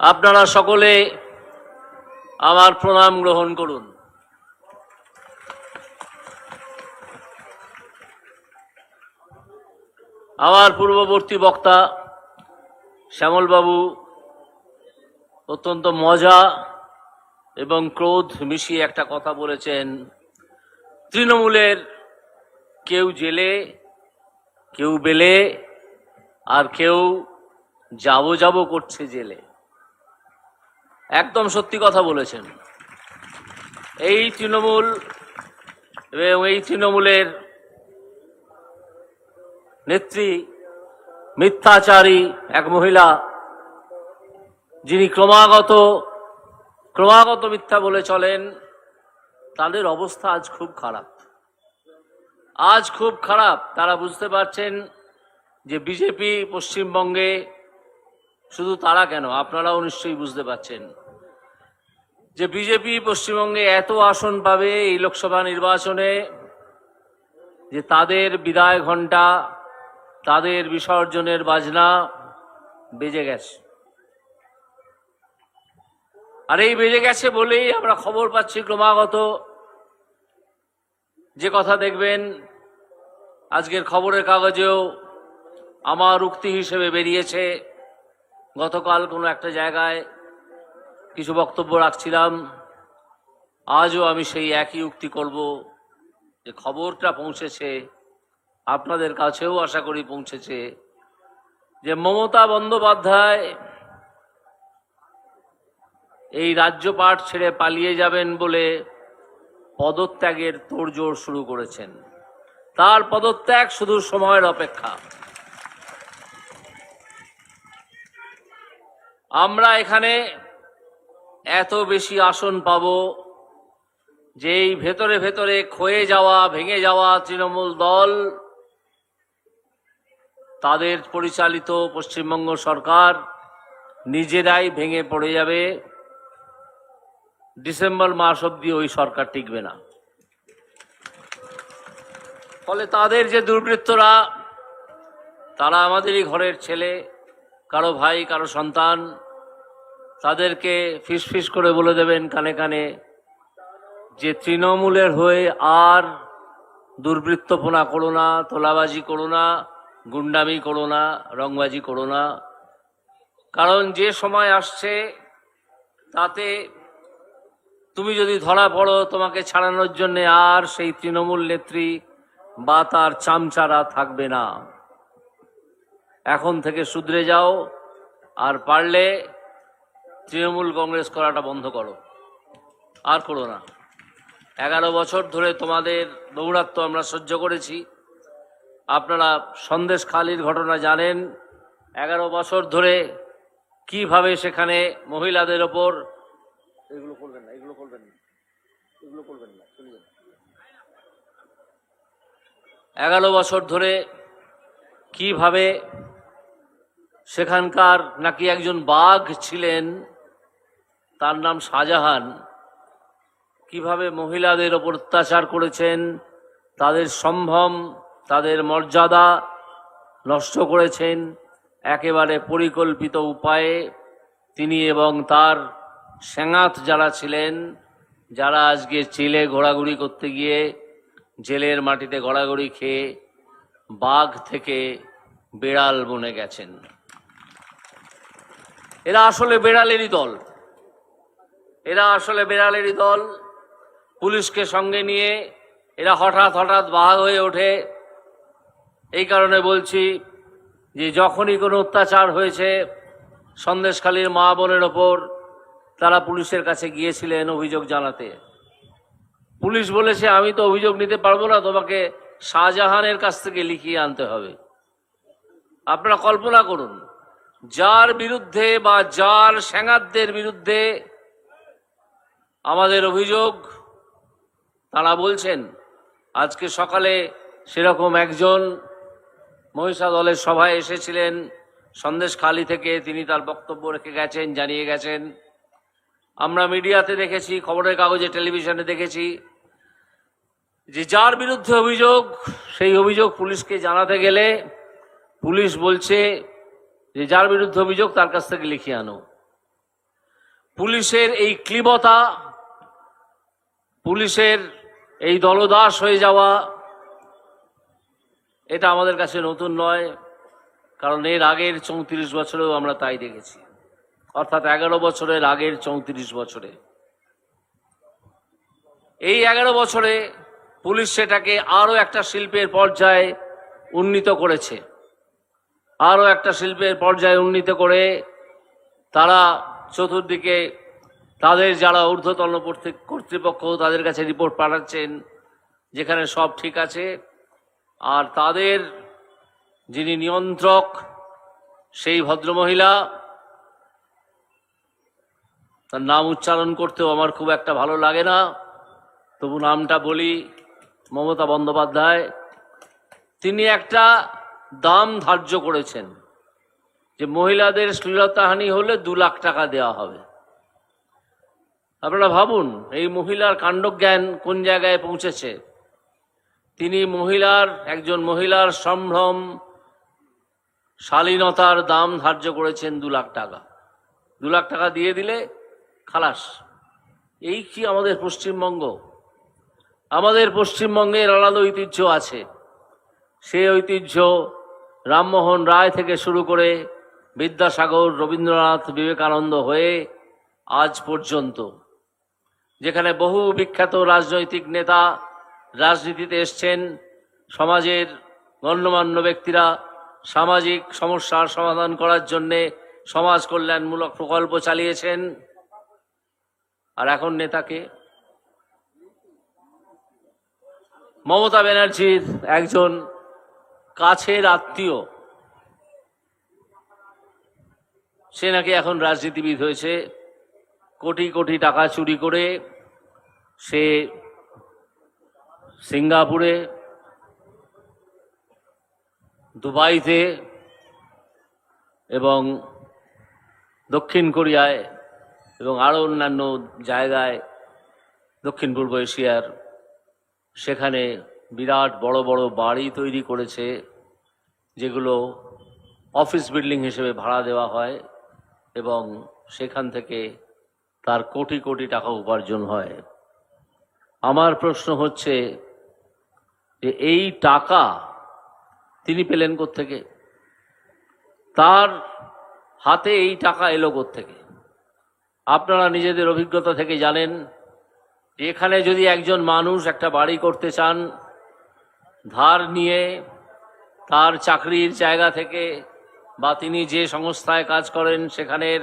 আপনারা সকলে আমার প্রণাম গ্রহণ করুন। আমার পূর্ববর্তী বক্তা শ্যামলবাবু অত্যন্ত মজা এবং ক্রোধ মিশিয়ে একটা কথা বলেছেন, তৃণমূলের কেউ জেলে, কেউ বেলে, আর কেউ যাবো করছে জেলে। একদম সত্যি কথা বলেছেন। এই তৃণমূল এবং এই তৃণমূলের নেত্রী মিথ্যাচারী এক মহিলা, যিনি ক্রমাগত মিথ্যা বলে চলেন, তাদের অবস্থা আজ খুব খারাপ। তারা বুঝতে পারছেন যে বিজেপি পশ্চিমবঙ্গে, শুধু তারা কেন, আপনারাও নিশ্চয়ই বুঝতে পারছেন যে বিজেপি পশ্চিমবঙ্গে এত আসন পাবে এই লোকসভা নির্বাচনে যে তাদের বিদায় ঘণ্টা, তাদের বিসর্জনের বাজনা বেজে গেছে। আর এই বেজে গেছে বলেই আমরা খবর পাচ্ছি ক্রমাগত, যে কথা দেখবেন আজকের খবরের কাগজেও আমার উক্তি হিসেবে বেরিয়েছে। গতকাল কোনো একটা জায়গায় কিছু বক্তব্য রাখছিলাম, আজও আমি সেই একই উক্তি করব, যে খবরটা পৌঁছেছে আপনাদের কাছেও, আশা করি পৌঁছেছে, যে মমতা বন্দ্যোপাধ্যায় এই রাজ্যপাট ছেড়ে পালিয়ে যাবেন বলে পদত্যাগের তোড়জোড় শুরু করেছেন। তার পদত্যাগ শুধু সময়ের অপেক্ষা। আমরা এখানে এত বেশি আসন পাব যে এই ভেতরে ভেতরে ক্ষয়ে যাওয়া, ভেঙে যাওয়া তৃণমূল দল, তাদের পরিচালিত পশ্চিমবঙ্গ সরকার নিজেরাই ভেঙে পড়ে যাবে। ডিসেম্বর মাস অবধি ওই সরকার টিকবে না। ফলে তাদের যে দুর্বৃত্তরা, তারা আমাদেরই ঘরের ছেলে, কারো ভাই, কারো সন্তান, তাদেরকে ফিস করে বলে দেবেন কানে কানে যে তৃণমূলের হয়ে আর দুর্বৃত্তপনা করো না, তোলাবাজি করো না, গুন্ডামি করো না, রংবাজি করো না। কারণ যে সময় আসছে তাতে তুমি যদি ধরা পড়ো, তোমাকে ছাড়ানোর জন্য আর সেই তৃণমূল নেত্রী বা তার চামচারা থাকবে না। এখন থেকে শুধরে যাও, আর পারলে তৃণমূল কংগ্রেস করাটা বন্ধ করো, আর করো না। 11 বছর ধরে তোমাদের দৌরাত্ম্য আমরা সহ্য করেছি। আপনারা সন্দেশখালির ঘটনা জানেন। 11 বছর ধরে কিভাবে সেখানে মহিলাদের ওপর, এগুলো করবেন না, 11 বছর ধরে কিভাবে সেখানকার নাকি একজন বাঘ ছিলেন, তার নাম শাহজাহান, কিভাবে মহিলাদের ওপর অত্যাচার করেছেন, তাদের সম্ভ্রম, তাদের মর্যাদা নষ্ট করেছেন একেবারে পরিকল্পিত উপায়ে। তিনি এবং তার সেনাত যারা ছিলেন, যারা আজকে জেলে ঘোরাঘুরি করতে গিয়ে জেলের মাটিতে গড়াগড়ি খেয়ে বাঘ থেকে বেড়াল বনে গেছেন। এরা আসলে বেড়ালেরই দল। পুলিশকে সঙ্গে নিয়ে এরা হঠাৎ বাঘ হয়ে ওঠে। এই কারণে বলছি যে যখনই কোনো অত্যাচার হয়েছে সন্দেশখালীর মা বোনের ওপর, তারা পুলিশের কাছে গিয়েছিলেন অভিযোগ জানাতে। পুলিশ বলেছে, আমি তো অভিযোগ নিতে পারবো না, তোমাকে শাহজাহানের কাছ থেকে লিখিয়ে আনতে হবে। আপনারা কল্পনা করুন, যার বিরুদ্ধে বা যার সেনাতদের বিরুদ্ধে আমাদের অভিযোগ, তারা বলছেন। আজকে সকালে সেরকম একজন মহিষা দলের সভায় এসেছিলেন সন্দেশখালী থেকে, তিনি তার বক্তব্য রেখে গেছেন, জানিয়ে গেছেন। আমরা মিডিয়াতে দেখেছি, খবরের কাগজে, টেলিভিশনে দেখেছি যে যার বিরুদ্ধে অভিযোগ, সেই অভিযোগ পুলিশকে জানাতে গেলে পুলিশ বলছে যে যার বিরুদ্ধে অভিযোগ তার কাছ থেকে লিখিয়ে আনো। পুলিশের এই ক্লিবতা, পুলিশের এই দলদাস হয়ে যাওয়া, এটা আমাদের কাছে নতুন নয়, কারণ এর আগের 34 বছরেও আমরা তাই দেখেছি, অর্থাৎ 11 বছরের আগের 34 বছরে। এই 11 বছরে পুলিশ সেটাকে আরো একটা শিল্পের পর্যায়ে উন্নীত করেছে, আরো একটা শিল্পের পর্যায়ে উন্নীত করে তারা চতুর্দিকে তাদের যারা ঊর্ধ্বতন কর্তৃপক্ষ তাদের কাছে রিপোর্ট পাঠাচ্ছেন যেখানে সব ঠিক আছে, আর তাদের যিনি নিয়ন্ত্রক সেই ভদ্রমহিলা, তার নাম উচ্চারণ করতেও আমার খুব একটা ভালো লাগে না, তবু নামটা বলি, মমতা বন্দ্যোপাধ্যায়, তিনি একটা দাম ধার্য করেছেন যে মহিলাদের শ্লীলতাহানি হলে 2 লাখ টাকা দেওয়া হবে। আপনারা ভাবুন এই মহিলার কাণ্ডজ্ঞান কোন জায়গায় পৌঁছেছে। তিনি একজন মহিলার সম্ভ্রম শালীনতার দাম ধার্য করেছেন 2 লাখ টাকা। 2 লাখ টাকা দিয়ে দিলে খালাস। এই কি আমাদের পশ্চিমবঙ্গ? আমাদের পশ্চিমবঙ্গের আলাদা ঐতিহ্য আছে। সেই ঐতিহ্য রামমোহন রায় থেকে শুরু করে বিদ্যাসাগর, রবীন্দ্রনাথ, বিবেকানন্দ হয়ে আজ পর্যন্ত, যেখানে বহু বিখ্যাত রাজনৈতিক নেতা রাজনীতিতে এসছেন, সমাজের গণ্যমান্য ব্যক্তিরা সামাজিক সমস্যার সমাধান করার জন্যে সমাজ কল্যাণমূলক প্রকল্প চালিয়েছেন। আর এখন নেতাকে মমতা ব্যানার্জির একজন কাছের আত্মীয়, সে নাকি এখন রাজনীতিবিদ হয়েছে। কোটি কোটি টাকা চুরি করে সে সিঙ্গাপুরে, দুবাইতে এবং দক্ষিণ কোরিয়ায় এবং আরও অন্যান্য জায়গায় দক্ষিণ পূর্ব এশিয়ার, সেখানে বিরাট বড় বড় বাড়ি তৈরি করেছে, যেগুলো অফিস বিল্ডিং হিসেবে ভাড়া দেওয়া হয় এবং সেখান থেকে তার কোটি কোটি টাকা উপার্জন হয়। আমার প্রশ্ন হচ্ছে যে এই টাকা তিনি পেলেন কোত্থেকে? তার হাতে এই টাকা এলো কোত্থেকে? আপনারা নিজেদের অভিজ্ঞতা থেকে জানেন, এখানে যদি একজন মানুষ একটা বাড়ি করতে চান, ধার নিয়ে তার চাকরির জায়গা থেকে বা তিনি যে সংস্থায় কাজ করেন সেখানের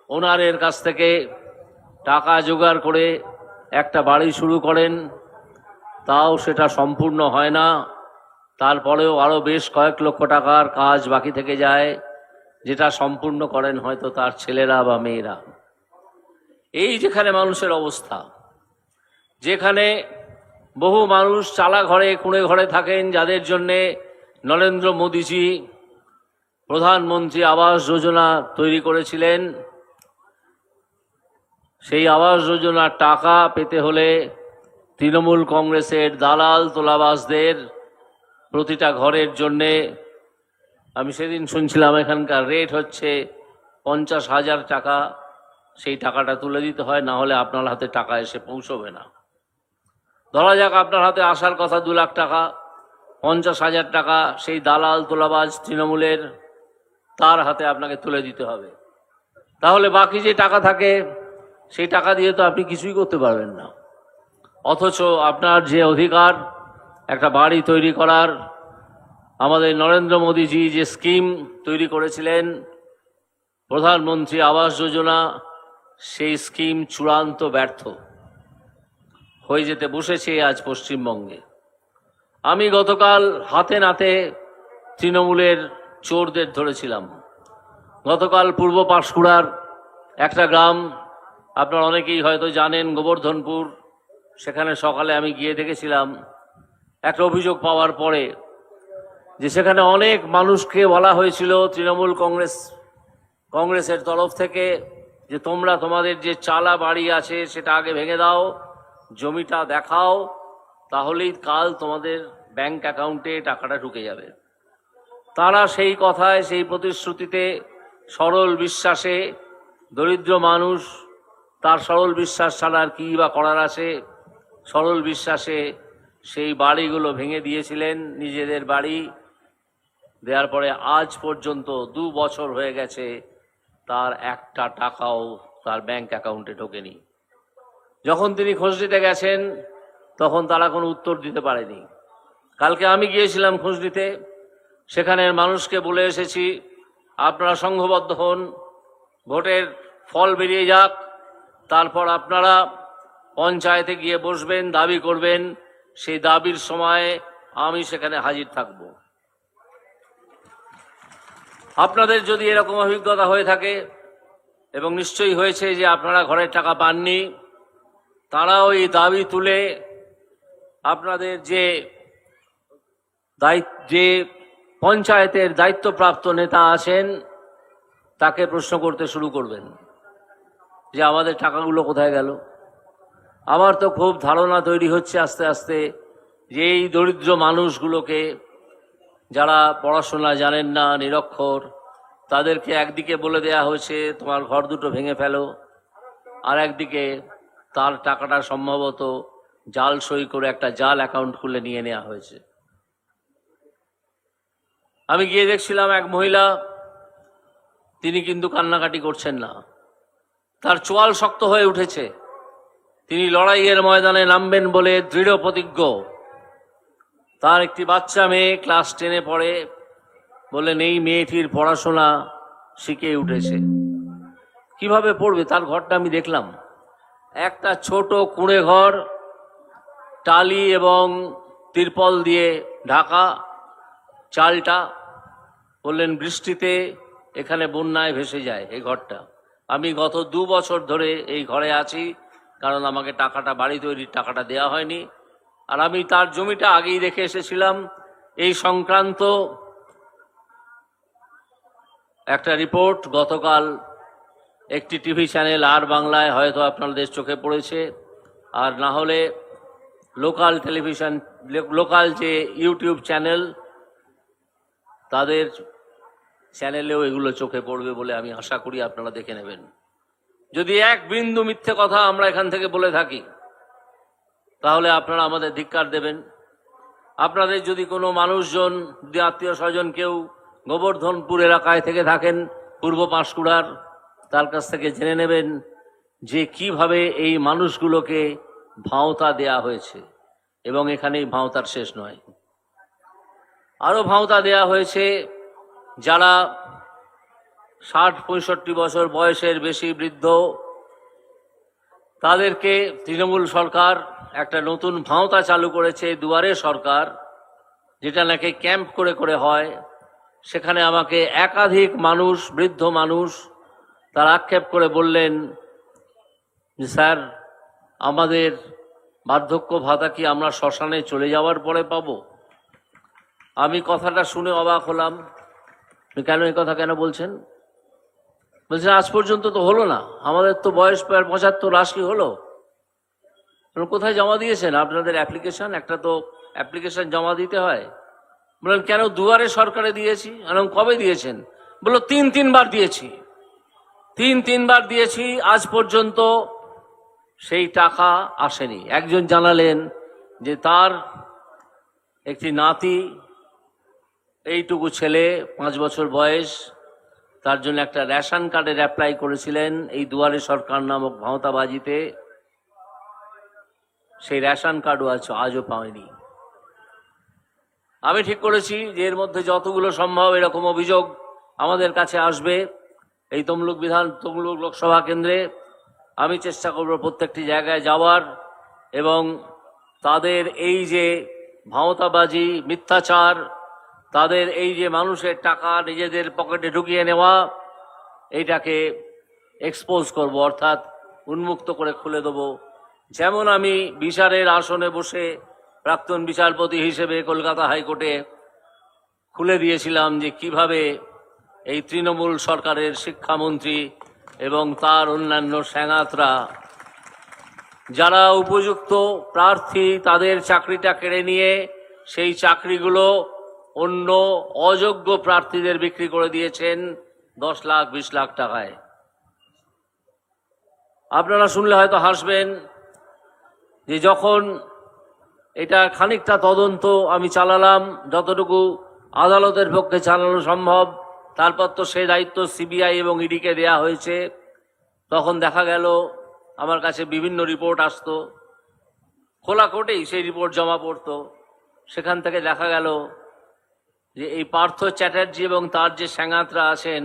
ওনারের কাছ থেকে টাকা জোগাড় করে একটা বাড়ি শুরু করেন, তাও সেটা সম্পূর্ণ হয় না। তারপরেও আরও বেশ কয়েক লক্ষ টাকার কাজ বাকি থেকে যায়, যেটা সম্পূর্ণ করেন হয়তো তার ছেলেরা বা মেয়েরা। এই যেখানে মানুষের অবস্থা, যেখানে বহু মানুষ চালা ঘরে কুঁড়ে ঘরে থাকেন, যাদের জন্যে নরেন্দ্র মোদীজি প্রধানমন্ত্রী আবাস যোজনা তৈরি করেছিলেন, সেই আবাস যোজনার টাকা পেতে হলে তৃণমূল কংগ্রেসের দালাল তোলাবাজদের প্রতিটা ঘরের জন্যে, আমি সেদিন শুনছিলাম এখানকার রেট হচ্ছে 50,000 টাকা, সেই টাকাটা তুলে দিতে হয়, না হলে আপনার হাতে টাকা এসে পৌঁছবে না। ধরা যাক আপনার হাতে আসার কথা 2 লাখ টাকা, 50,000 টাকা সেই দালাল তোলাবাজ তৃণমূলের তার হাতে আপনাকে তুলে দিতে হবে। তাহলে বাকি যে টাকা থাকে সেই টাকা দিয়ে তো আপনি কিছুই করতে পারবেন না। অথচ আপনার যে অধিকার একটা বাড়ি তৈরি করার, আমাদের নরেন্দ্র মোদীজি যে স্কিম তৈরি করেছিলেন প্রধানমন্ত্রী আবাস যোজনা, সেই স্কিম চূড়ান্ত ব্যর্থ হয়ে যেতে বসেছে আজ পশ্চিমবঙ্গে। আমি গতকাল হাতে নাতে তৃণমূলের চোরদের ধরেছিলাম। গতকাল পূর্ব পাঁশকুড়ার একটা গ্রাম, আপনারা অনেকেই হয়তো জানেন, গোবর্ধনপুর, সেখানে সকালে আমি গিয়ে দেখেছিলাম একটা অভিযোগ পাওয়ার পরে যে সেখানে অনেক মানুষকে বলা হয়েছিল তৃণমূল কংগ্রেসের তরফ থেকে যে তোমরা তোমাদের যে চালা বাড়ি আছে সেটা আগে ভেঙে দাও, জমিটা দেখাও, তাহলেই কাল তোমাদের ব্যাংক অ্যাকাউন্টে টাকাটা ঢুকে যাবে। তারা সেই কথায়, সেই প্রতিশ্রুতিতে, সরল বিশ্বাসে দরিদ্র মানুষ তার সরল বিশ্বাস ছাড়া আর কী বা করার আছে? সরল বিশ্বাসে সেই বাড়িগুলো ভেঙে দিয়েছিলেন, নিজেদের বাড়ি দেওয়ার পরে আজ পর্যন্ত 2 বছর হয়ে গেছে, তার একটা টাকাও তার ব্যাংক অ্যাকাউন্টে ঢোকেনি। যখন তিনি খোঁজ নিতে গেছেন তখন তারা কোনো উত্তর দিতে পারেনি। কালকে আমি গিয়েছিলাম খোঁজ নিতে, সেখানের মানুষকে বলে এসেছি, আপনারা সংঘবদ্ধ হন, ভোটের ফল বেরিয়ে যাক, তারপর আপনারা পঞ্চায়েতে গিয়ে বসবেন, দাবি করবেন, সেই দাবির সময় আমি সেখানে হাজির থাকব। আপনাদের যদি এরকম অভিজ্ঞতা হয়ে থাকে, এবং নিশ্চয়ই হয়েছে যে আপনারা ঘরের টাকা পাননি, তারাও এই দাবি তুলে আপনাদের যে পঞ্চায়েতের দায়িত্বপ্রাপ্ত নেতা আছেন তাকে প্রশ্ন করতে শুরু করবেন যে আমাদের টাকাগুলো কোথায় গেল। আমার তো খুব ধারণা তৈরি হচ্ছে আস্তে আস্তে যে এই দরিদ্র মানুষগুলোকে, যারা পড়াশোনা জানেন না, নিরক্ষর, তাদেরকে একদিকে বলে দেয়া হয়েছে তোমার ঘর দুটো ভেঙে ফেলো, আর একদিকে তার টাকাটা সম্ভবত জাল সই করে একটা জাল অ্যাকাউন্ট খুলে নিয়ে নেওয়া হয়েছে। আমি গিয়ে দেখছিলাম এক মহিলা, তিনি কিন্তু কান্নাকাটি করছেন না, তার চোয়াল শক্ত হয়ে উঠেছে, তিনি লড়াইয়ের ময়দানে নামবেন বলে দৃঢ় প্রতিজ্ঞ। তার একটি বাচ্চা মেয়ে ক্লাস 10-এ পড়ে, বললেন এই মেয়েটির পড়াশোনা শিখে উঠেছে। কিভাবে পড়বে? তার ঘরটা আমি দেখলাম, একটা ছোট কুঁড়ে ঘর, টালি এবং তিরপল দিয়ে ঢাকা, চালটা। বললেন বৃষ্টিতে এখানে বন্যায় ভেসে যায় এই ঘরটা। আমি গত 2 বছর ধরে এই ঘরে আছি, কারণ আমাকে টাকাটা, বাড়ি তৈরির টাকাটা দেওয়া হয়নি, আর আমি তার জমিটা আগেই দেখে এসেছিলাম। এই সংক্রান্ত একটা রিপোর্ট গতকাল একটি টিভি চ্যানেল আর বাংলায় হয়তো আপনাদের চোখে পড়েছে, আর না হলে লোকাল টেলিভিশন, লোকাল যে ইউটিউব চ্যানেল, তাদের চ্যানেলেও এগুলো চোখে পড়বে বলে আমি আশা করি, আপনারা দেখে নেবেন। যদি এক বিন্দু মিথ্যে কথা আমরা এখান থেকে বলে থাকি, তাহলে আপনারা আমাদের ধিক্কার দেবেন। আপনাদের যদি কোনো মানুষজন, আত্মীয় স্বজন কেউ গোবর্ধনপুর এলাকায় থেকে থাকেন, পূর্ব পাঁশকুড়ার, তার কাছ থেকে জেনে নেবেন যে কিভাবে এই মানুষগুলোকে ভাঁওতা দেয়া হয়েছে। এবং এখানেই ভাঁওতার শেষ নয়, আরও ভাঁওতা দেয়া হয়েছে যারা 60-65 বছর বয়সের বেশি বৃদ্ধ, তাদেরকে তৃণমূল সরকার একটা নতুন ভাঁওতা চালু করেছে, দুয়ারে সরকার, যেটা নাকি ক্যাম্প করে করে হয়। সেখানে আমাকে একাধিক মানুষ, বৃদ্ধ মানুষ, তারা আক্ষেপ করে বললেন যে স্যার, আমাদের বার্ধক্য ভাতা কি আমরা শ্মশানে চলে যাওয়ার পরে পাবো? আমি কথাটা শুনে অবাক হলাম, কেন এই কথা কেন বলছেন? বলছেন আজ পর্যন্ত তো হলো না, আমাদের তো বয়স 75-80 হলো। কোথায় জমা দিয়েছেন আপনাদের অ্যাপ্লিকেশন? একটা তো অ্যাপ্লিকেশন জমা দিতে হয়। বললেন কেন, দুয়ারে সরকারে দিয়েছি। এবং কবে দিয়েছেন? বললো 3-3 বার দিয়েছি, 3-3 বার দিয়েছি, আজ পর্যন্ত সেই টাকা আসেনি। একজন জানালেন যে তার একটি নাতি, এইটুকু ছেলে, 5 বছর বয়স, তার জন্য একটা রেশন কার্ডের অ্যাপ্লাই করেছিলেন এই দুয়ারে সরকার নামক ভাঁওতাবাজিতে। সেই রেশন কার্ডও আজও পায়নি। আমি ঠিক করেছি যে এর মধ্যে যতগুলো সম্ভব এরকম অভিযোগ আমাদের কাছে আসবে, এই তমলুক লোকসভা কেন্দ্রে আমি চেষ্টা করব প্রত্যেকটি জায়গায় যাওয়ার, এবং তাদের এই যে ভাঁওতাবাজি, মিথ্যাচার, তাদের এই যে মানুষের টাকা নিজেদের পকেটে ঢুকিয়ে নেওয়া, এইটাকে এক্সপোজ করব, অর্থাৎ উন্মুক্ত করে খুলে দেব। যেমন আমি বিচারের আসনে বসে প্রাক্তন বিচারপতি হিসেবে কলকাতা হাইকোর্টে খুলে দিয়েছিলাম যে কিভাবে এই তৃণমূল সরকারের শিক্ষামন্ত্রী এবং তার অন্যান্য স্যাঙাতরা, যারা উপযুক্ত প্রার্থী, তাদের চাকরিটা কেড়ে নিয়ে সেই চাকরিগুলো অন্য অযোগ্য প্রার্থীদের বিক্রি করে দিয়েছেন 10 লাখ 20 লাখ টাকায়। আপনারা শুনলে হয়তো হাসবেন যে যখন এটা খানিকটা তদন্ত আমি চালালাম, যতটুকু আদালতের পক্ষে চালানো সম্ভব, তারপর তো সেই দায়িত্ব সিবিআই এবং ইডিকে দেয়া হয়েছে। তখন দেখা গেল আমার কাছে বিভিন্ন রিপোর্ট আসতো, খোলা কোর্টেই সেই রিপোর্ট জমা পড়তো। সেখান থেকে দেখা গেল যে এই পার্থ চ্যাটার্জি এবং তার যে স্যাঙাতরা আছেন,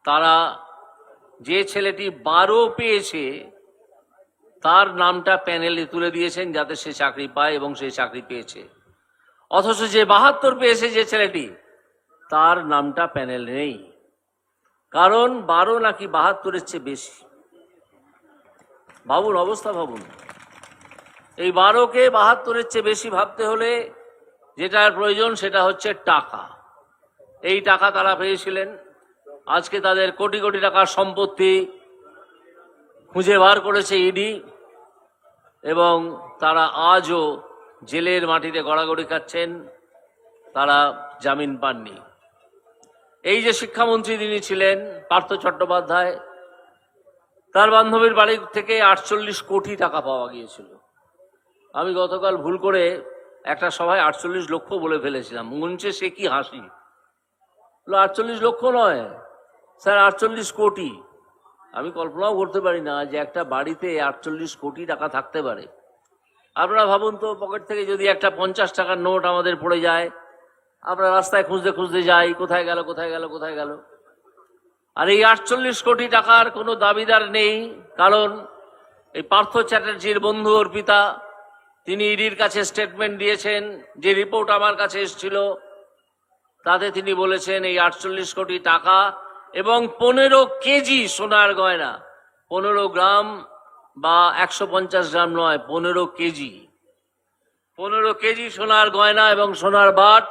তারা যে ছেলেটি 12 পেয়েছে তার নামটা প্যানেলে তুলে দিয়েছেন যাতে সে চাকরি পায়, এবং সেই চাকরি পেয়েছে। অথচ যে 72 পেয়েছে যে ছেলেটি, তার নামটা প্যানেলে নেই। কারণ 12 নাকি 72-এর চেয়ে বেশি। ভাবুন, অবস্থা ভাবুন। এই 12কে 72-এর চেয়ে বেশি ভাবতে হলে যেটার প্রয়োজন সেটা হচ্ছে টাকা। এই টাকা তারা পেয়েছিলেন। আজকে তাদের কোটি কোটি টাকার সম্পত্তি খুঁজে বার করেছে ইডি, এবং তারা আজও জেলের মাটিতে গড়াগড়ি খাচ্ছেন, তারা জামিন পাননি। এই যে শিক্ষামন্ত্রী যিনি ছিলেন পার্থ চট্টোপাধ্যায়, তার বান্ধবীর বাড়ি থেকে 48 কোটি টাকা পাওয়া গিয়েছিল। আমি গতকাল ভুল করে একটা সভায় 48 লক্ষ বলে ফেলেছিলাম। মঞ্চে সে কি হাসি! 48 লক্ষ নয় স্যার, 48 কোটি। আমি কল্পনাও করতে পারি না যে একটা বাড়িতে 48 কোটি টাকা থাকতে পারে। আপনারা ভাবুন তো, পকেট থেকে যদি একটা 50 টাকার নোট আমাদের পড়ে যায়, আমরা রাস্তায় খুঁজতে খুঁজতে যাই, কোথায় গেল কোথায় গেল কোথায় গেল। আর এই 48 কোটি টাকার কোনো দাবিদার নেই, কারণ এই পার্থ চ্যাটার্জির বন্ধু অর্পিতা, তিনি ইডির কাছে স্টেটমেন্ট দিয়েছেন। যে রিপোর্ট আমার কাছে এসেছিল তাতে তিনি বলেছেন এই 48 কোটি টাকা এবং 15 কেজি সোনার গয়না, 15 গ্রাম বা 150 গ্রাম নয়, 15 কেজি, 15 কেজি সোনার গয়না এবং সোনার বাট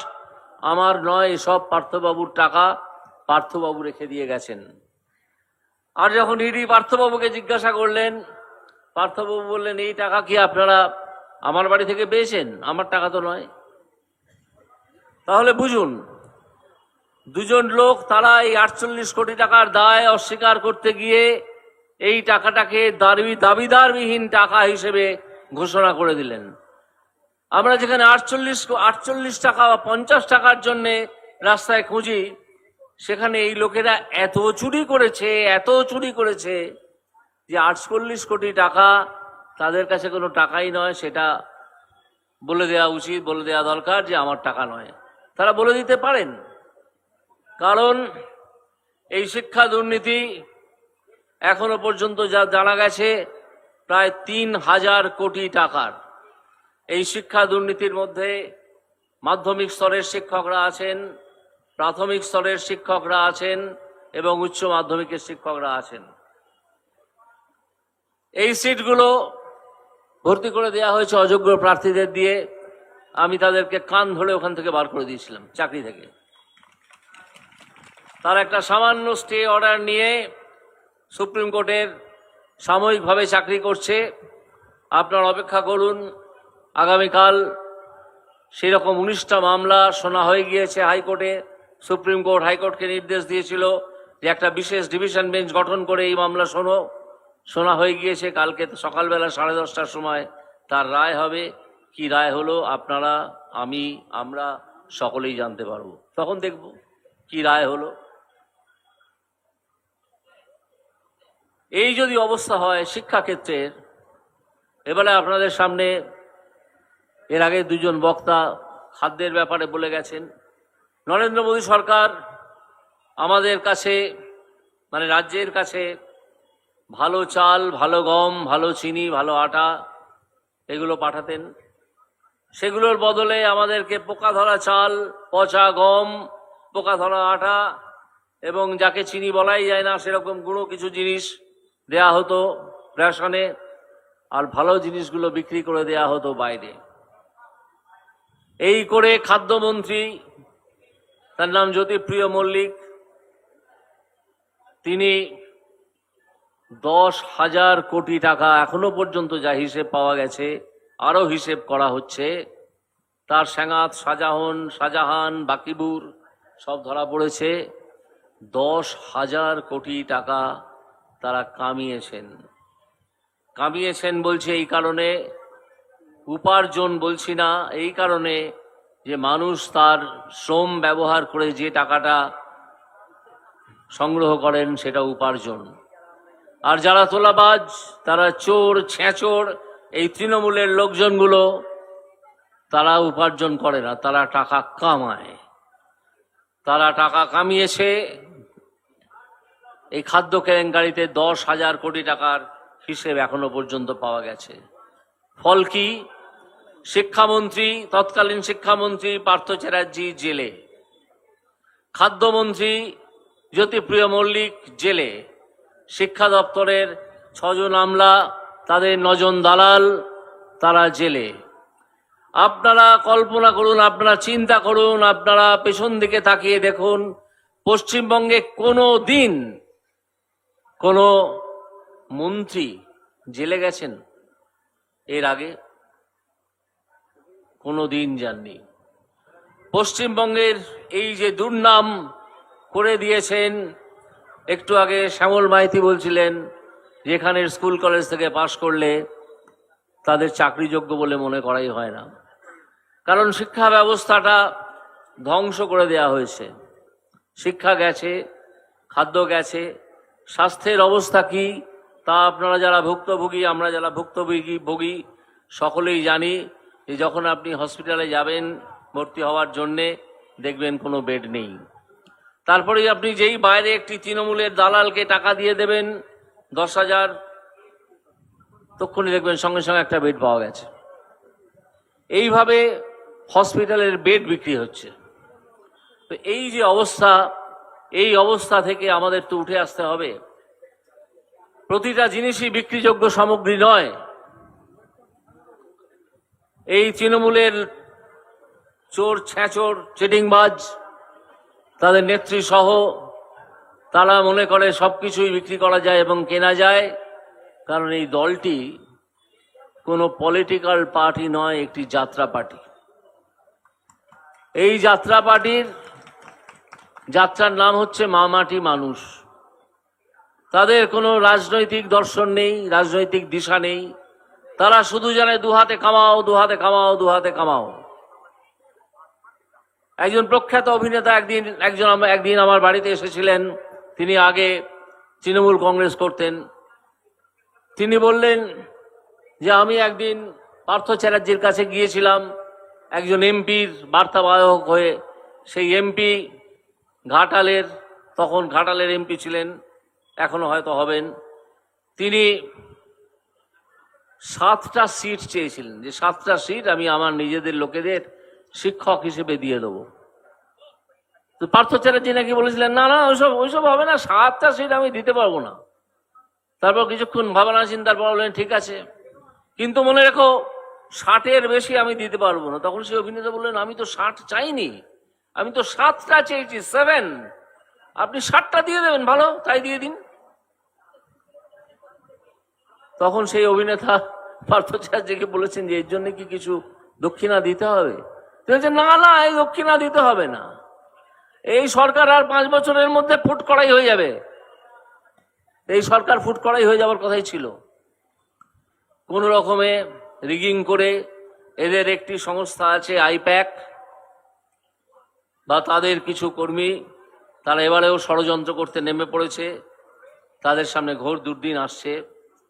আমার নয়, সব পার্থবাবুর টাকা। পার্থবাবু রেখে দিয়ে গেছেন। আর যখন ইডি পার্থবাবুকে জিজ্ঞাসা করলেন, পার্থবাবু বললেন, এই টাকা কি আপনারা আমার বাড়ি থেকে পেয়েছেন? আমার টাকা তো নয়। তাহলে বুঝুন, দুজন লোক তারা এই 48 কোটি টাকার দায় অস্বীকার করতে গিয়ে এই টাকাটাকে দাবিদারবিহীন টাকা হিসেবে ঘোষণা করে দিলেন। আমরা যেখানে 48 টাকা বা 50 টাকার জন্য রাস্তায় খুঁজি, সেখানে এই লোকেরা এত চুরি করেছে যে 48 কোটি টাকা তাদের কাছে কোনো টাকাই নয়। সেটা বলে দেওয়া উচিত, বলে দেওয়া দরকার যে আমার টাকা নয়। তারা বলে দিতে পারেন, কারণ এই শিক্ষা দুর্নীতি এখনো পর্যন্ত যা জানা গেছে প্রায় 3000 কোটি টাকার। এই শিক্ষা দুর্নীতির মধ্যে মাধ্যমিক স্তরের শিক্ষকরা আছেন, প্রাথমিক স্তরের শিক্ষকরা আছেন এবং উচ্চ মাধ্যমিকের শিক্ষকরা আছেন। এই সিটগুলো ভর্তি করে দেওয়া হয়েছে অযোগ্য প্রার্থীদের দিয়ে। আমি তাদেরকে কান ধরে ওখান থেকে বার করে দিয়েছিলাম, চাকরি থেকে। তার একটা সামান্য স্টে অর্ডার নিয়ে সুপ্রিম কোর্টের সাময়িকভাবে চাকরি করছে। আপনার অপেক্ষা করুন, আগামীকাল সেরকম 19টা মামলা শোনা হয়ে গিয়েছে হাইকোর্টে। সুপ্রিম কোর্ট হাইকোর্টকে নির্দেশ দিয়েছিল যে একটা বিশেষ ডিভিশন বেঞ্চ গঠন করে এই মামলা শোনা হয়ে গিয়েছে। কালকে সকালবেলা 10:30টার সময় তার রায় হবে। কি রায় হলো আপনারা, আমরা সকলেই জানতে পারবো। তখন দেখব কি রায় হলো। এই যদি অবস্থা হয় শিক্ষাক্ষেত্রের, এবারে আপনাদের সামনে এর আগে দুজন বক্তা খাদ্যের ব্যাপারে বলে গেছেন। নরেন্দ্র মোদী সরকার আমাদের কাছে, মানে রাজ্যের কাছে, ভালো চাল, ভালো গম, ভালো চিনি, ভালো আটা এগুলো পাঠাতেন। সেগুলোর বদলে আমাদেরকে পোকা ধরা চাল, পচা গম, পোকা ধরা আটা এবং যাকে চিনি বলাই যায় না সেরকম গুঁড়ো কিছু জিনিস দেয়া হতো রেশনে, আর ভালো জিনিসগুলো বিক্রি করে দেয়া হতো বাইরে। এই করে খাদ্যমন্ত্রী, তার নাম জ্যোতিপ্রিয় মল্লিক, তিনি 10,000 কোটি টাকা এখনো পর্যন্ত যা হিসেব পাওয়া গেছে, আরো হিসেব করা হচ্ছে, তার স্যাঙাত শাহজাহান বাকিবুর সব ধরা পড়েছে। 10,000 কোটি টাকা তারা কামিয়েছেন। কামিয়েছেন বলছি এই কারণে, উপার্জন বলছি না, এই কারণে যে মানুষ তার শ্রম ব্যবহার করে যে টাকাটা সংগ্রহ করেন সেটা উপার্জন। আর যারা তোলাবাজ, তারা চোর ছেঁচোর, এই তৃণমূলের লোকজনগুলো, তারা উপার্জন করে না, তারা টাকা কামায়। তারা টাকা কামিয়েছে। এই খাদ্য কেলেঙ্কারিতে 10,000 কোটি টাকার হিসেব এখনো পর্যন্ত পাওয়া গেছে। ফল কি? শিক্ষামন্ত্রী, তৎকালীন শিক্ষামন্ত্রী পার্থ চ্যাটার্জি জেলে, খাদ্যমন্ত্রী জ্যোতিপ্রিয় মল্লিক জেলে, শিক্ষা দপ্তরের 6 জন আমলা, তাদের 9 জন দালাল, তারা জেলে। আপনারা কল্পনা করুন, আপনারা চিন্তা করুন, আপনারা পেছন দিকে তাকিয়ে দেখুন, পশ্চিমবঙ্গে কোনো দিন কোনো মন্ত্রী জেলে গেছেন? এর আগে কোনো দিন যাননি। পশ্চিমবঙ্গের এই যে দুর্নাম করে দিয়েছেন, একটু আগে শ্যামল মাইতি বলছিলেন যেখানে স্কুল কলেজ থেকে পাশ করলে তাদের চাকরিযোগ্য বলে মনে করাই হয় না, কারণ শিক্ষা ব্যবস্থাটা ধ্বংস করে দেয়া হয়েছে। শিক্ষা গেছে, খাদ্য গেছে, স্বাস্থ্যের অবস্থা কি তা আপনারা যারা ভুক্তভোগী, আমরা যারা ভুক্তভোগী সকলেই জানি যে যখন আপনি হসপিটালে যাবেন ভর্তি হওয়ার জন্যে, দেখবেন কোনো বেড নেই। তারপরে আপনি যেই বাইরে একটি তৃণমূলের দালালকে টাকা দিয়ে দেবেন 10,000, তখনই দেখবেন সঙ্গে সঙ্গে একটা বেড পাওয়া গেছে। এইভাবে হসপিটালের বেড বিক্রি হচ্ছে। তো এই যে অবস্থা, এই অবস্থা থেকে আমাদের তো উঠে আসতে হবে। প্রতিটা জিনিসই বিক্রিযোগ্য সামগ্রী নয়। এই তৃণমূলের চোর ছেঁচোর চিটিংবাজ, তাদের নেত্রী সহ, তারা মনে করে সবকিছুই বিক্রি করা যায় এবং কেনা যায়, কারণ এই দলটি কোনো পলিটিক্যাল পার্টি নয়, একটি যাত্রা পার্টি। এই যাত্রা পার্টির যাত্রার নাম হচ্ছে মা মাটি মানুষ। তাদের কোনো রাজনৈতিক দর্শন নেই, রাজনৈতিক দিশা নেই। তারা শুধু জানে দুহাতে কামাও, দুহাতে কামাও, দুহাতে কামাও। একজন প্রখ্যাত অভিনেতা একদিন আমার বাড়িতে এসেছিলেন। তিনি আগে তৃণমূল কংগ্রেস করতেন। তিনি বললেন যে আমি একদিন পার্থ চ্যাটার্জির কাছে গিয়েছিলাম একজন এমপির বার্তাবাহক হয়ে। সেই এমপি ঘাটালের, তখন ঘাটালের এমপি ছিলেন, এখনো হয়তো হবেন। তিনি 7টা সিট চেয়েছিলেন, যে 7টা সিট আমি আমার নিজেদের লোকেদের শিক্ষক হিসেবে দিয়ে দেবো। তো পার্থ চ্যাটার্জি নাকি বলেছিলেন না না, ওইসব হবে না, 7টা সিট আমি দিতে পারবো না। তারপর কিছুক্ষণ ভাবনা চিন্তার পর বললেন ঠিক আছে, কিন্তু মনে রেখো 60-এর বেশি আমি দিতে পারবো না। তখন সেই অভিনেতা বললেন আমি তো 60 চাইনি, আমি তো 7টা চেয়েছি, 7। আপনি 60টা দিয়ে দেবেন, ভালো, তাই দিয়ে দিন। তখন সেই অভিনেতা পার্থ চ্যাটার্জিকে বলেছেন যে এর জন্য কি কিছু দক্ষিণা দিতে হবে? তিনি বলছেন না না, এই দক্ষিণা দিতে হবে না, এই সরকার আর 5 বছরের মধ্যে ফুট করাই হয়ে যাবে। এই সরকার ফুট করাই হয়ে যাওয়ার কথাই ছিল। কোন রকমে রিগিং করে এদের একটি সংস্থা আছে আইপ্যাক, বা তাদের কিছু কর্মী, তারা এবারেও ষড়যন্ত্র করতে নেমে পড়েছে। তাদের সামনে ঘোর দুর্দিন আসছে,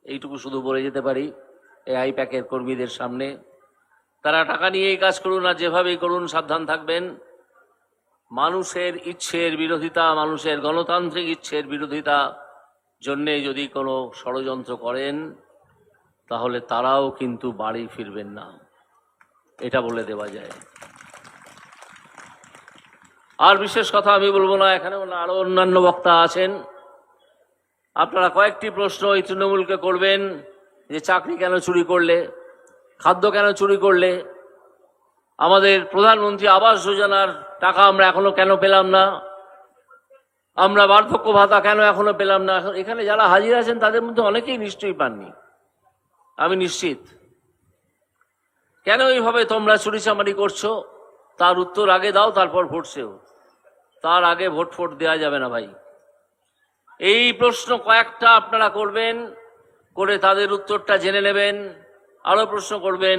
এইটুকু শুধু বলে যেতে পারি। এই আইপ্যাকের কর্মীদের সামনে তারা টাকা নিয়ে এই কাজ করুন আর যেভাবেই করুন, সাবধান থাকবেন। মানুষের ইচ্ছের বিরোধিতা, মানুষের গণতান্ত্রিক ইচ্ছের বিরোধিতা জন্যে যদি কোনো ষড়যন্ত্র করেন, তাহলে তারাও কিন্তু বাড়ি ফিরবেন না, এটা বলে দেওয়া যায়। আর বিশেষ কথা আমি বলবো না, এখানে আরো অন্যান্য বক্তা আছেন। আপনারা কয়েকটি প্রশ্ন এই তৃণমূলকে করবেন যে চাকরি কেন চুরি করলে, খাদ্য কেন চুরি করলে, আমাদের প্রধানমন্ত্রী আবাস যোজনার টাকা আমরা এখনো কেন পেলাম না, আমরা বার্ধক্য ভাতা কেন এখনো পেলাম না। এখানে যারা হাজির আছেন তাদের মধ্যে অনেকেই নিশ্চয়ই পাননি, আমি নিশ্চিত। কেন এইভাবে তোমরা চুরিচামারি করছো তার উত্তর আগে দাও, তারপর ভোট সেও। তার আগে ভোট দেওয়া যাবে না ভাই। এই প্রশ্ন কয়েকটা আপনারা করবেন, করে তাদের উত্তরটা জেনে নেবেন। আরো প্রশ্ন করবেন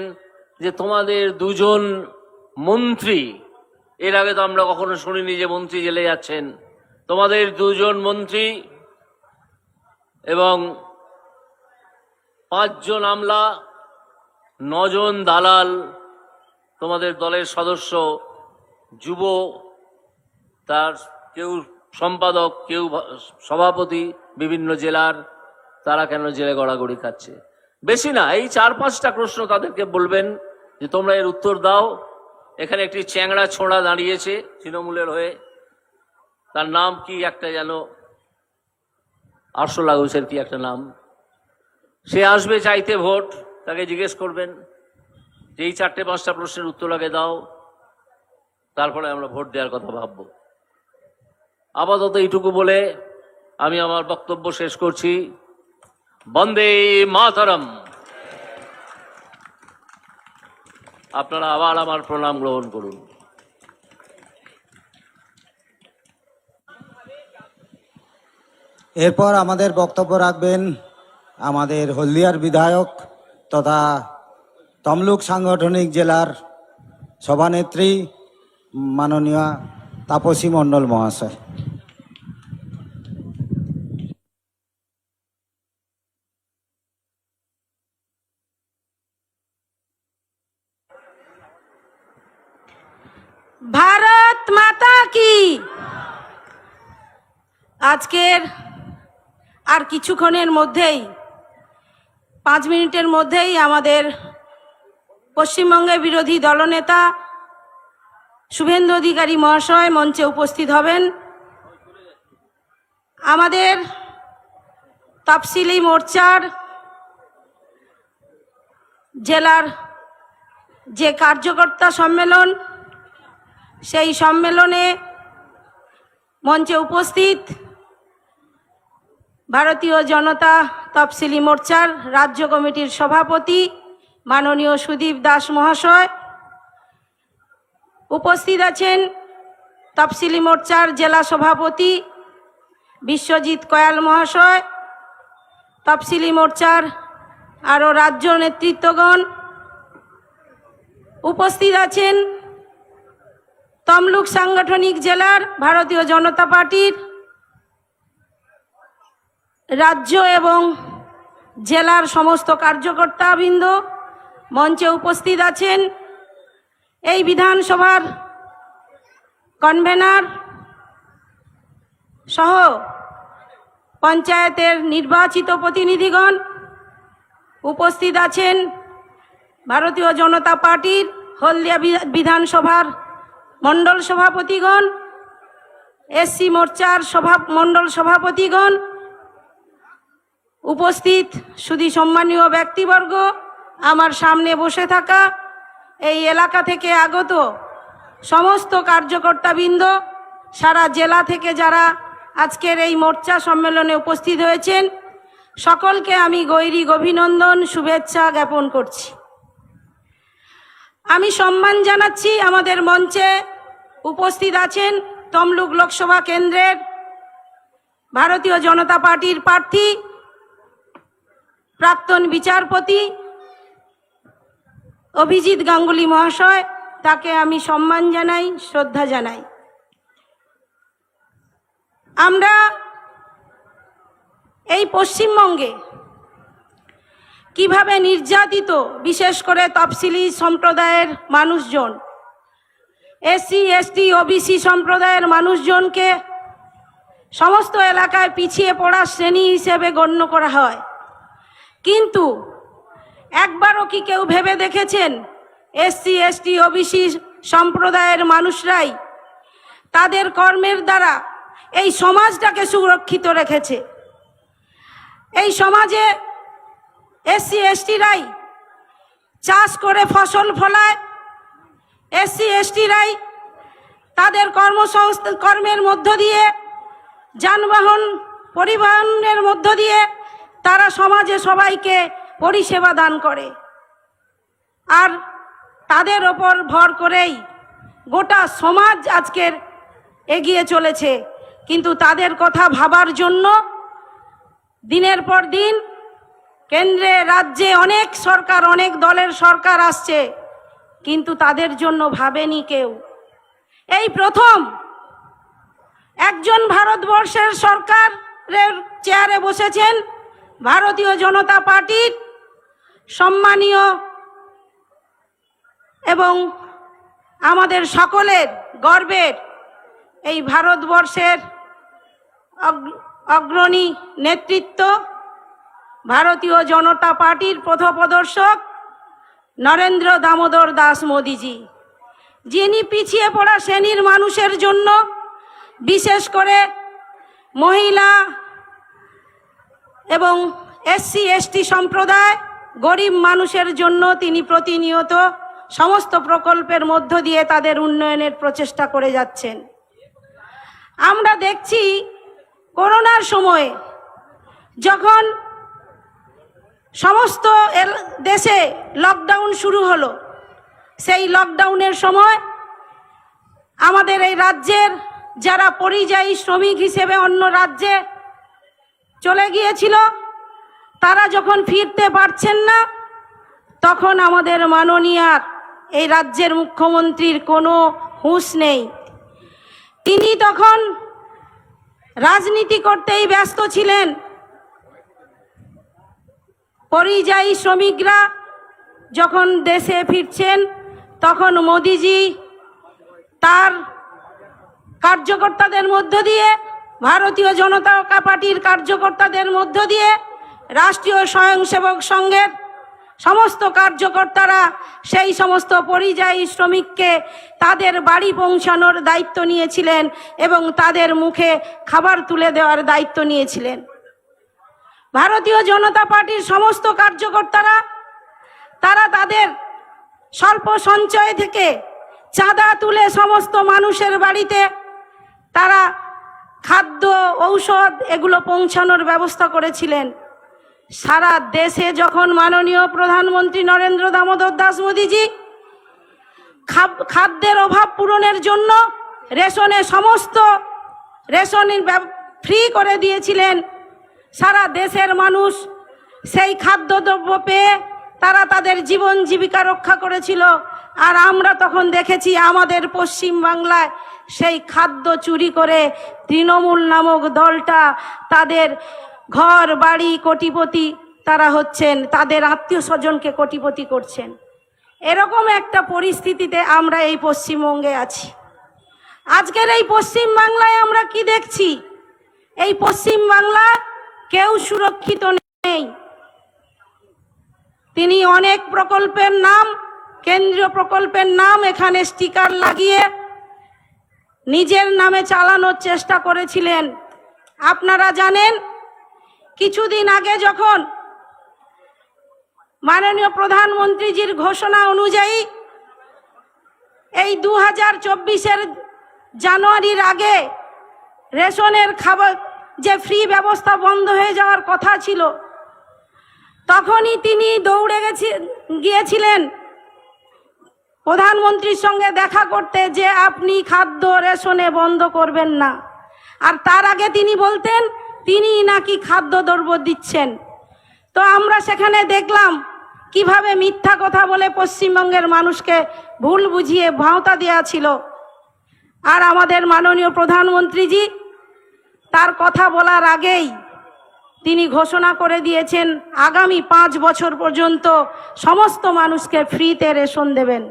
যে তোমাদের দুজন মন্ত্রী, এর আগে তো আমরা কখনো শুনিনি যে মন্ত্রী জেলে যাচ্ছেন, তোমাদের দুজন মন্ত্রী এবং 5 জন আমলা, 9 জন দালাল, তোমাদের দলের সদস্য, যুব, তার কেউ সম্পাদক, কেউ সভাপতি বিভিন্ন জেলার, তারা কেন জেলে গড়াগড়ি খাচ্ছে? বেশি না, এই 4-5টা প্রশ্ন তাদেরকে বলবেন যে তোমরা এর উত্তর দাও। এখানে একটি চ্যাংড়া ছোঁড়া দাঁড়িয়েছে তৃণমূলের হয়ে, তার নাম কি একটা যেন, আরশোলা ঘোষের কি একটা নাম, সে আসবে চাইতে ভোট, তাকে জিজ্ঞেস করবেন যে এই 4-5টা প্রশ্নের উত্তর আগে দাও, তারপরে আমরা ভোট দেওয়ার কথা ভাবব। আপাতত এইটুকু বলে আমি আমার বক্তব্য শেষ করছি। বন্দে মাতরম। আপনারা আবার আমার প্রণাম গ্রহণ করুন। এরপর আমাদের বক্তব্য রাখবেন আমাদের হলদিয়ার বিধায়ক তথা তমলুক সাংগঠনিক জেলার সভানেত্রী মাননীয় তাপসী মণ্ডল মহাশয়। ভারত মাতা কি। আজকের আর কিছুক্ষণের মধ্যেই 5 মিনিটের মধ্যেই আমাদের পশ্চিমবঙ্গের বিরোধী দলনেতা শুভেন্দু অধিকারী মহাশয় মঞ্চে উপস্থিত হবেন। আমাদের তফসিলি মোর্চার জেলার যে কার্যকর্তা সম্মেলন, সেই সম্মেলনে মঞ্চে উপস্থিত ভারতীয় জনতা তফসিলি মোর্চার রাজ্য কমিটির সভাপতি মাননীয় সুদীপ দাস মহাশয়, উপস্থিত আছেন তফসিলি মোর্চার জেলা সভাপতি বিশ্বজিৎ কয়াল মহাশয়, তফসিলি মোর্চার আরও রাজ্য নেতৃত্বগণ, উপস্থিত আছেন তমলুক সাংগঠনিক জেলার ভারতীয় জনতা পার্টির রাজ্য এবং জেলার সমস্ত কার্যকর্তাবৃন্দ, মঞ্চে উপস্থিত আছেন এই বিধানসভার কনভেনার সহ পঞ্চায়েতের নির্বাচিত প্রতিনিধিগণ, উপস্থিত আছেন ভারতীয় জনতা পার্টির হলদিয়া বিধানসভার মণ্ডল সভাপতিগণ, এসসি মোর্চার মণ্ডল সভাপতিগণ, উপস্থিত সুধী সম্মানীয় ব্যক্তিবর্গ, আমার সামনে বসে থাকা এই এলাকা থেকে আগত সমস্ত কার্যকর্তাবৃন্দ, সারা জেলা থেকে যারা আজকের এই মোর্চা সম্মেলনে উপস্থিত হয়েছেন, সকলকে আমি গৈরিক অভিনন্দন শুভেচ্ছা জ্ঞাপন করছি। আমি সম্মান জানাচ্ছি আমাদের মঞ্চে উপস্থিত আছেন তমলুক লোকসভা কেন্দ্রের ভারতীয় জনতা পার্টির প্রার্থী প্রাক্তন বিচারপতি অভিজিৎ গাঙ্গুলি মহাশয়, তাকে আমি সম্মান জানাই, শ্রদ্ধা জানাই। আমরা এই পশ্চিমবঙ্গে কিভাবে নির্যাতিত, বিশেষ করে তফসিলি সম্প্রদায়ের মানুষজন, এসসি এসটি ওবিসি সম্প্রদায়ের মানুষজনকে সমস্ত এলাকায় পিছিয়ে পড়া শ্রেণী হিসেবে গণ্য করা হয়, কিন্তু একবারও কি কেউ ভেবে দেখেছেন এসসি এসটি ওবিসি সম্প্রদায়ের মানুষরাই তাদের কর্মের দ্বারা এই সমাজটাকে সুরক্ষিত রেখেছে? এই সমাজে এসসি এসটিরাই চাষ করে ফসল ফলায়, এসসি এসটিরাই তাদের কর্মের মধ্য দিয়ে, যানবাহন পরিবহনের মধ্য দিয়ে তারা সমাজে সবাইকে পরিষেবা দান করে, আর তাদের ওপর ভর করেই গোটা সমাজ আজকের এগিয়ে চলেছে। কিন্তু তাদের কথা ভাবার জন্য দিনের পর দিন কেন্দ্রে রাজ্যে অনেক সরকার, অনেক দলের সরকার আসছে, কিন্তু তাদের জন্য ভাবেনি কেউ। এই প্রথম একজন ভারতবর্ষের সরকারের চেয়ারে বসেছেন ভারতীয় জনতা পার্টির সম্মানীয় এবং আমাদের সকলের গর্বের এই ভারতবর্ষের অগ্রণী নেতৃত্ব ভারতীয় জনতা পার্টির পথপ্রদর্শক নরেন্দ্র দামোদর দাস মোদিজি, যিনি পিছিয়ে পড়া শ্রেণীর মানুষের জন্য, বিশেষ করে মহিলা এবং এসসি এসটি সম্প্রদায়, গরিব মানুষের জন্য তিনি প্রতিনিয়ত সমস্ত প্রকল্পের মধ্য দিয়ে তাদের উন্নয়নের প্রচেষ্টা করে যাচ্ছেন। আমরা দেখছি করোনার সময়ে যখন সমস্ত দেশে লকডাউন শুরু হলো, সেই লকডাউনের সময় আমাদের এই রাজ্যের যারা পরিযায়ী শ্রমিক হিসেবে অন্য রাজ্যে চলে গিয়েছিল, তারা যখন ফিরতে পারছেন না, তখন আমাদের মাননীয়ার এই রাজ্যের মুখ্যমন্ত্রীর কোনো হুঁশ নেই। তিনি তখন রাজনীতি করতেই ব্যস্ত ছিলেন। পরিযায়ী শ্রমিকরা যখন দেশে ফিরছেন, তখন মোদিজি তার কার্যকর্তাদের মধ্য দিয়ে, ভারতীয় জনতা পার্টির কার্যকর্তাদের মধ্য দিয়ে, রাষ্ট্রীয় স্বয়ংসেবক সংঘের সমস্ত কার্যকর্তারা সেই সমস্ত পরিযায়ী শ্রমিককে তাদের বাড়ি পৌঁছানোর দায়িত্ব নিয়েছিলেন এবং তাদের মুখে খাবার তুলে দেওয়ার দায়িত্ব নিয়েছিলেন। ভারতীয় জনতা পার্টির সমস্ত কার্যকর্তারা তারা তাদের স্বল্প সঞ্চয় থেকে চাঁদা তুলে সমস্ত মানুষের বাড়িতে তারা খাদ্য, ঔষধ এগুলো পৌঁছানোর ব্যবস্থা করেছিলেন। সারা দেশে যখন মাননীয় প্রধানমন্ত্রী নরেন্দ্র দামোদর দাস মোদিজি খাদ্যের অভাব পূরণের জন্য সমস্ত রেশনের ফ্রি করে দিয়েছিলেন, সারা দেশের মানুষ সেই খাদ্যদ্রব্য পেয়ে তারা তাদের জীবন জীবিকা রক্ষা করেছিল। আর আমরা তখন দেখেছি আমাদের পশ্চিম বাংলায় সেই খাদ্য চুরি করে তৃণমূল নামক দলটা তাদের ঘর বাড়ি কোটিপতি তারা হচ্ছেন, তাদের আত্মীয় স্বজনকে কোটিপতি করছেন। এরকম একটা পরিস্থিতিতে আমরা এই পশ্চিমবঙ্গে আছি। আজকের এই পশ্চিম বাংলায় আমরা কি দেখছি? এই পশ্চিম বাংলা কেউ সুরক্ষিত নেই। তিনি অনেক প্রকল্পের নাম, কেন্দ্রীয় প্রকল্পের নাম এখানে স্টিকার লাগিয়ে নিজের নামে চালানোর চেষ্টা করেছিলেন। আপনারা জানেন, কিছুদিন আগে যখন মাননীয় প্রধানমন্ত্রীজির ঘোষণা অনুযায়ী এই 2024-এর জানুয়ারির আগে রেশনের খাবার যে ফ্রি ব্যবস্থা বন্ধ হয়ে যাওয়ার কথা ছিল, তখনই তিনি দৌড়ে গিয়েছিলেন প্রধানমন্ত্রীর সঙ্গে দেখা করতে যে আপনি খাদ্য রেশনে বন্ধ করবেন না। আর তার আগে তিনি বলতেন তিনি নাকি খাদ্যদ্রব্য দিচ্ছেন। তো আমরা সেখানে দেখলাম কিভাবে মিথ্যা কথা বলে পশ্চিমবঙ্গের মানুষকে ভুল বুঝিয়ে ভাঁওতা দেওয়া ছিল। আর আমাদের মাননীয় প্রধানমন্ত্রীজি তার কথা বলার আগেই তিনি ঘোষণা করে দিয়েছেন আগামী 5 বছর পর্যন্ত সমস্ত মানুষকে ফ্রিতে রেশন দেবেন।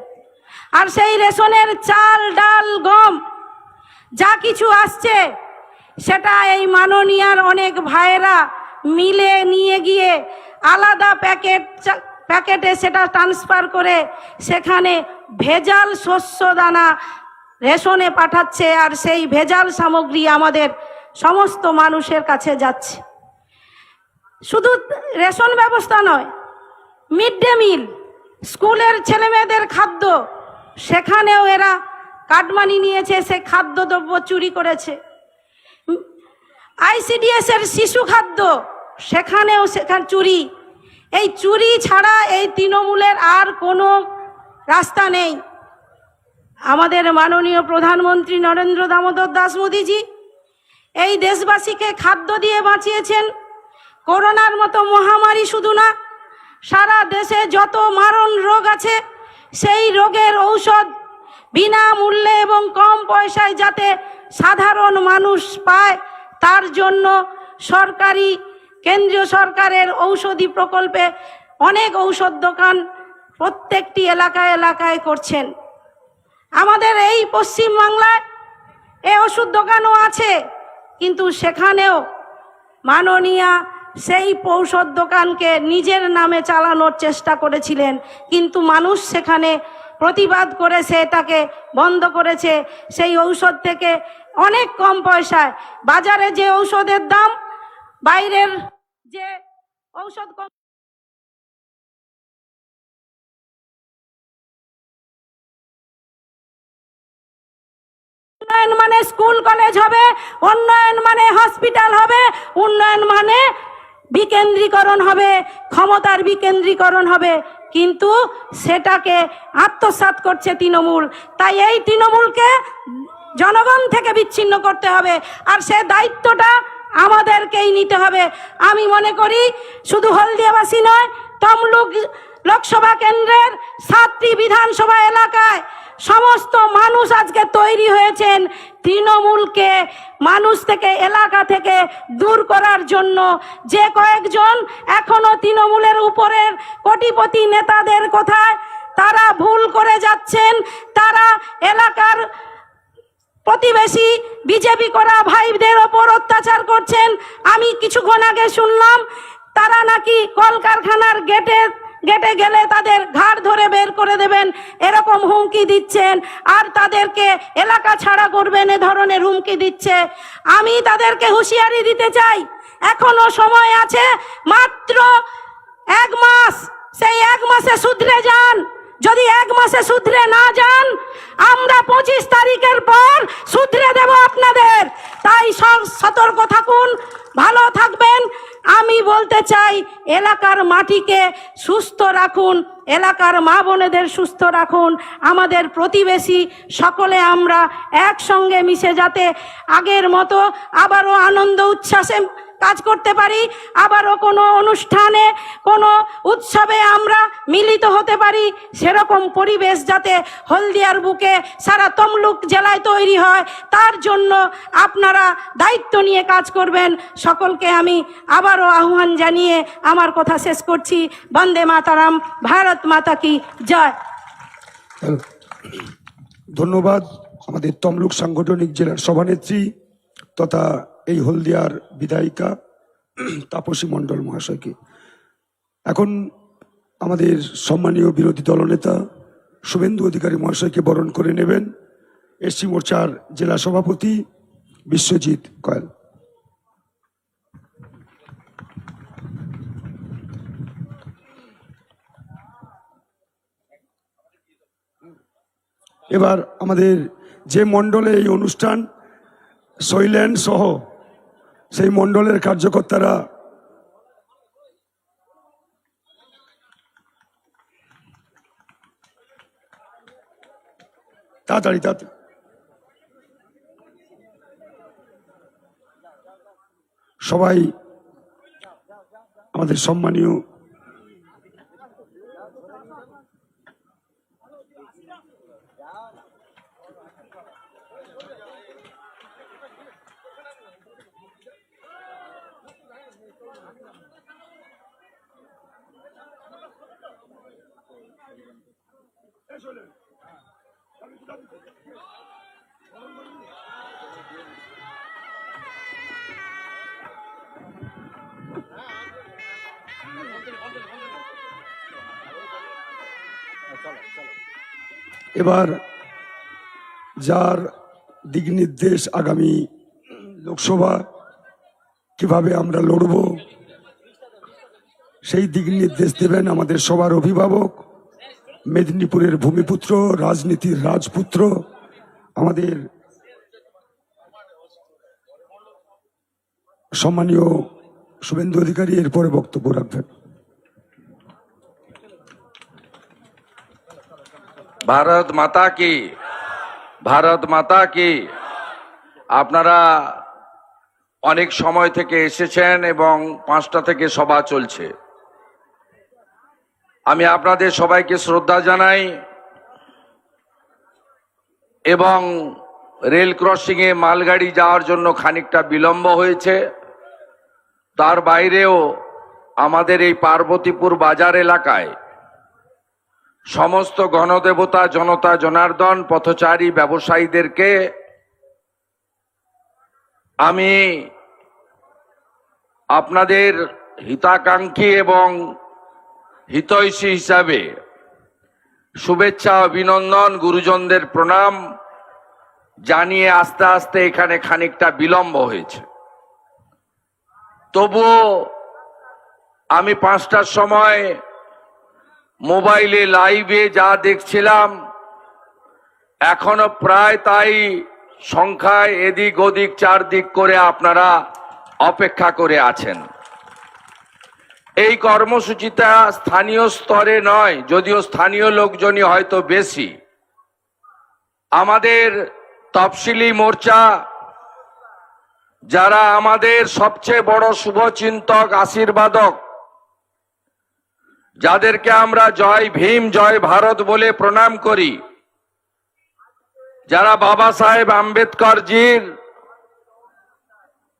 আর সেই রেশনের চাল, ডাল, গম যা কিছু আসছে সেটা এই মাননীয়ার অনেক ভাইয়েরা মিলে নিয়ে গিয়ে আলাদা প্যাকেটে সেটা ট্রান্সফার করে সেখানে ভেজাল শস্য দানা রেশনে পাঠাচ্ছে। আর সেই ভেজাল সামগ্রী আমাদের সমস্ত মানুষের কাছে যাচ্ছে। শুধু রেশন ব্যবস্থা নয়, মিড ডে মিল, স্কুলের ছেলেমেয়েদের খাদ্য, সেখানেও এরা কাটমানি নিয়েছে, সে খাদ্যদ্রব্য চুরি করেছে। ICDS-এর শিশু খাদ্য, সেখানেও চুরি। এই চুরি ছাড়া এই তৃণমূলের আর কোনো রাস্তা নেই। আমাদের মাননীয় প্রধানমন্ত্রী নরেন্দ্র দামোদর দাস মোদিজি এই দেশবাসীকে খাদ্য দিয়ে বাঁচিয়েছেন, করোনার মতো মহামারী শুধু না, সারা দেশে যত মারণ রোগ আছে সেই রোগের ঔষধ বিনামূল্যে এবং কম পয়সায় যাতে সাধারণ মানুষ পায়, তার জন্য সরকারি কেন্দ্রীয় সরকারের ঔষধি প্রকল্পে অনেক ঔষধ দোকান প্রত্যেকটি এলাকায় এলাকায় করছেন। আমাদের এই পশ্চিমবাংলায় এই ওষুধ দোকানও আছে, কিন্তু সেখানেও মাননীয়া সেই ঔষধ দোকানকে নিজের নামে চালানোর চেষ্টা করেছিলেন, কিন্তু মানুষ সেখানে প্রতিবাদ করেছে, এটাকে বন্ধ করেছে। সেই ঔষধ থেকে অনেক কম পয়সায় বাজারে যে ঔষধের দাম, বাইরের যে ঔষধ উন্নয়ন মানে স্কুল কলেজ হবে, উন্নয়ন মানে হসপিটাল হবে, উন্নয়ন মানে বিকেন্দ্রীকরণ হবে, ক্ষমতার বিকেন্দ্রীকরণ হবে, কিন্তু সেটাকে আত্মসাৎ করছে তৃণমূল। তাই এই তৃণমূলকে জনগণ থেকে বিচ্ছিন্ন করতে হবে, আর সে দায়িত্বটা আমাদেরকেই নিতে হবে। আমি মনে করি শুধু হলদিয়াবাসী নয়, তমলুক লোকসভা কেন্দ্রের 7টি বিধানসভা এলাকায় সমস্ত মানুষ আজকে তৈরি হয়েছেন তৃণমূলকে মানুষ থেকে, এলাকা থেকে দূর করার জন্য। যে কয়েকজন এখনো তৃণমূলের উপরের কোটিপতি নেতাদের কথায় তারা ভুল করে যাচ্ছেন, তারা এলাকার প্রতিবেশী বিজেপি করা ভাইদের ওপর অত্যাচার করছেন। আমি কিছুক্ষণ আগে শুনলাম তারা নাকি কলকারখানার গেটে গেলে তাদের ঘাড় ধরে বের করে দেবেন, এরকম হুমকি দিচ্ছেন, আর তাদেরকে এলাকা ছাড়া করবেন, এ ধরনের হুমকি দিচ্ছে। আমি তাদেরকে হুঁশিয়ারি দিতে চাই, এখনো সময় আছে, মাত্র 1 মাস। সেই 1 মাসে শুধরে যান। যদি 1 মাসে শুধরে না যান, আমরা 25 তারিখের পর শুধরে দেব আপনাদের। তাই সতর্ক থাকুন, ভালো থাকবেন। আমি বলতে চাই, এলাকার মাটিকে সুস্থ রাখুন, এলাকার মা বোনেদের সুস্থ রাখুন, আমাদের প্রতিবেশী সকলে আমরা একসঙ্গে মিশে যাতে আগের মতো আবারও আনন্দ উচ্ছ্বাসে কাজ করতে পারি, আবারও কোনো অনুষ্ঠানে কোনো উৎসবে আমরা মিলিত হতে পারি, সেরকম পরিবেশ যাতে হলদিয়ার বুকে সারা তমলুক জেলায় তৈরি হয়, তার জন্য আপনারা দায়িত্ব নিয়ে কাজ করবেন। সকলকে আমি আবারও আহ্বান জানিয়ে আমার কথা শেষ করছি। বন্দে মাতারাম, ভারত মাতা কি জয়। ধন্যবাদ আমাদের তমলুক সাংগঠনিক জেলার সভানেত্রী তথা এই হলদিয়ার বিধায়িকা তাপসী মণ্ডল মহাশয়কে। এখন আমাদের সম্মানীয় বিরোধী দলনেতা শুভেন্দু অধিকারী মহাশয়কে বরণ করে নেবেন এসসি মোর্চার জেলা সভাপতি বিশ্বজিৎ কয়াল। এবার আমাদের যে মণ্ডলে এই অনুষ্ঠান শৈলেন সহ সেই মণ্ডলের কার্যকর্তারা তাড়াতাড়ি সবাই আমাদের সম্মানীয় এবার যার দিক নির্দেশ আগামী লোকসভা কিভাবে আমরা লড়ব সেই দিক নির্দেশ দেবেন আমাদের সবার অভিভাবক, মেদিনীপুরের ভূমিপুত্র, রাজনীতির রাজপুত্র, আমাদের সম্মানীয় শুভেন্দু অধিকারী এরপরে বক্তব্য রাখবেন। ভারত মাতা কি, ভারত মাতা কি। আপনারা অনেক সময় থেকে এসেছেন এবং 5টা থেকে সভা চলছে। আমি আপনাদের সবাইকে শ্রদ্ধা জানাই এবং রেল ক্রসিংয়ে মালগাড়ি যাওয়ার জন্য খানিকটা বিলম্ব হয়েছে। তার বাইরেও আমাদের এই পার্বতীপুর বাজার এলাকায় সমস্ত গণদেবতা, জনতা জনার্দন, পথচারী ব্যবসায়ীদেরকে আমি আপনাদের হিতাকাঙ্ক্ষী এবং হিতৈষী হিসাবে শুভেচ্ছা, অভিনন্দন, গুরুজনদের প্রণাম জানিয়ে আস্তে আস্তে এখানে খানিকটা বিলম্ব হয়েছে। তবুও আমি 5টার সময় মোবাইলে লাইভে যা দেখছিলাম, এখনো প্রায় তাই সংখ্যায় এদিক ওদিক চারদিক করে আপনারা অপেক্ষা করে আছেন। এই কর্মসূচিটা স্থানীয় স্তরে নয়, যদিও স্থানীয় লোকজনই হয়তো বেশি। আমাদের তফসিলি মোর্চা, যারা আমাদের সবচেয়ে বড় শুভচিন্তক, আশীর্বাদক, যাদেরকে আমরা জয় ভীম জয় ভারত বলে প্রণাম করি, যারা বাবা সাহেব আম্বেদকরজির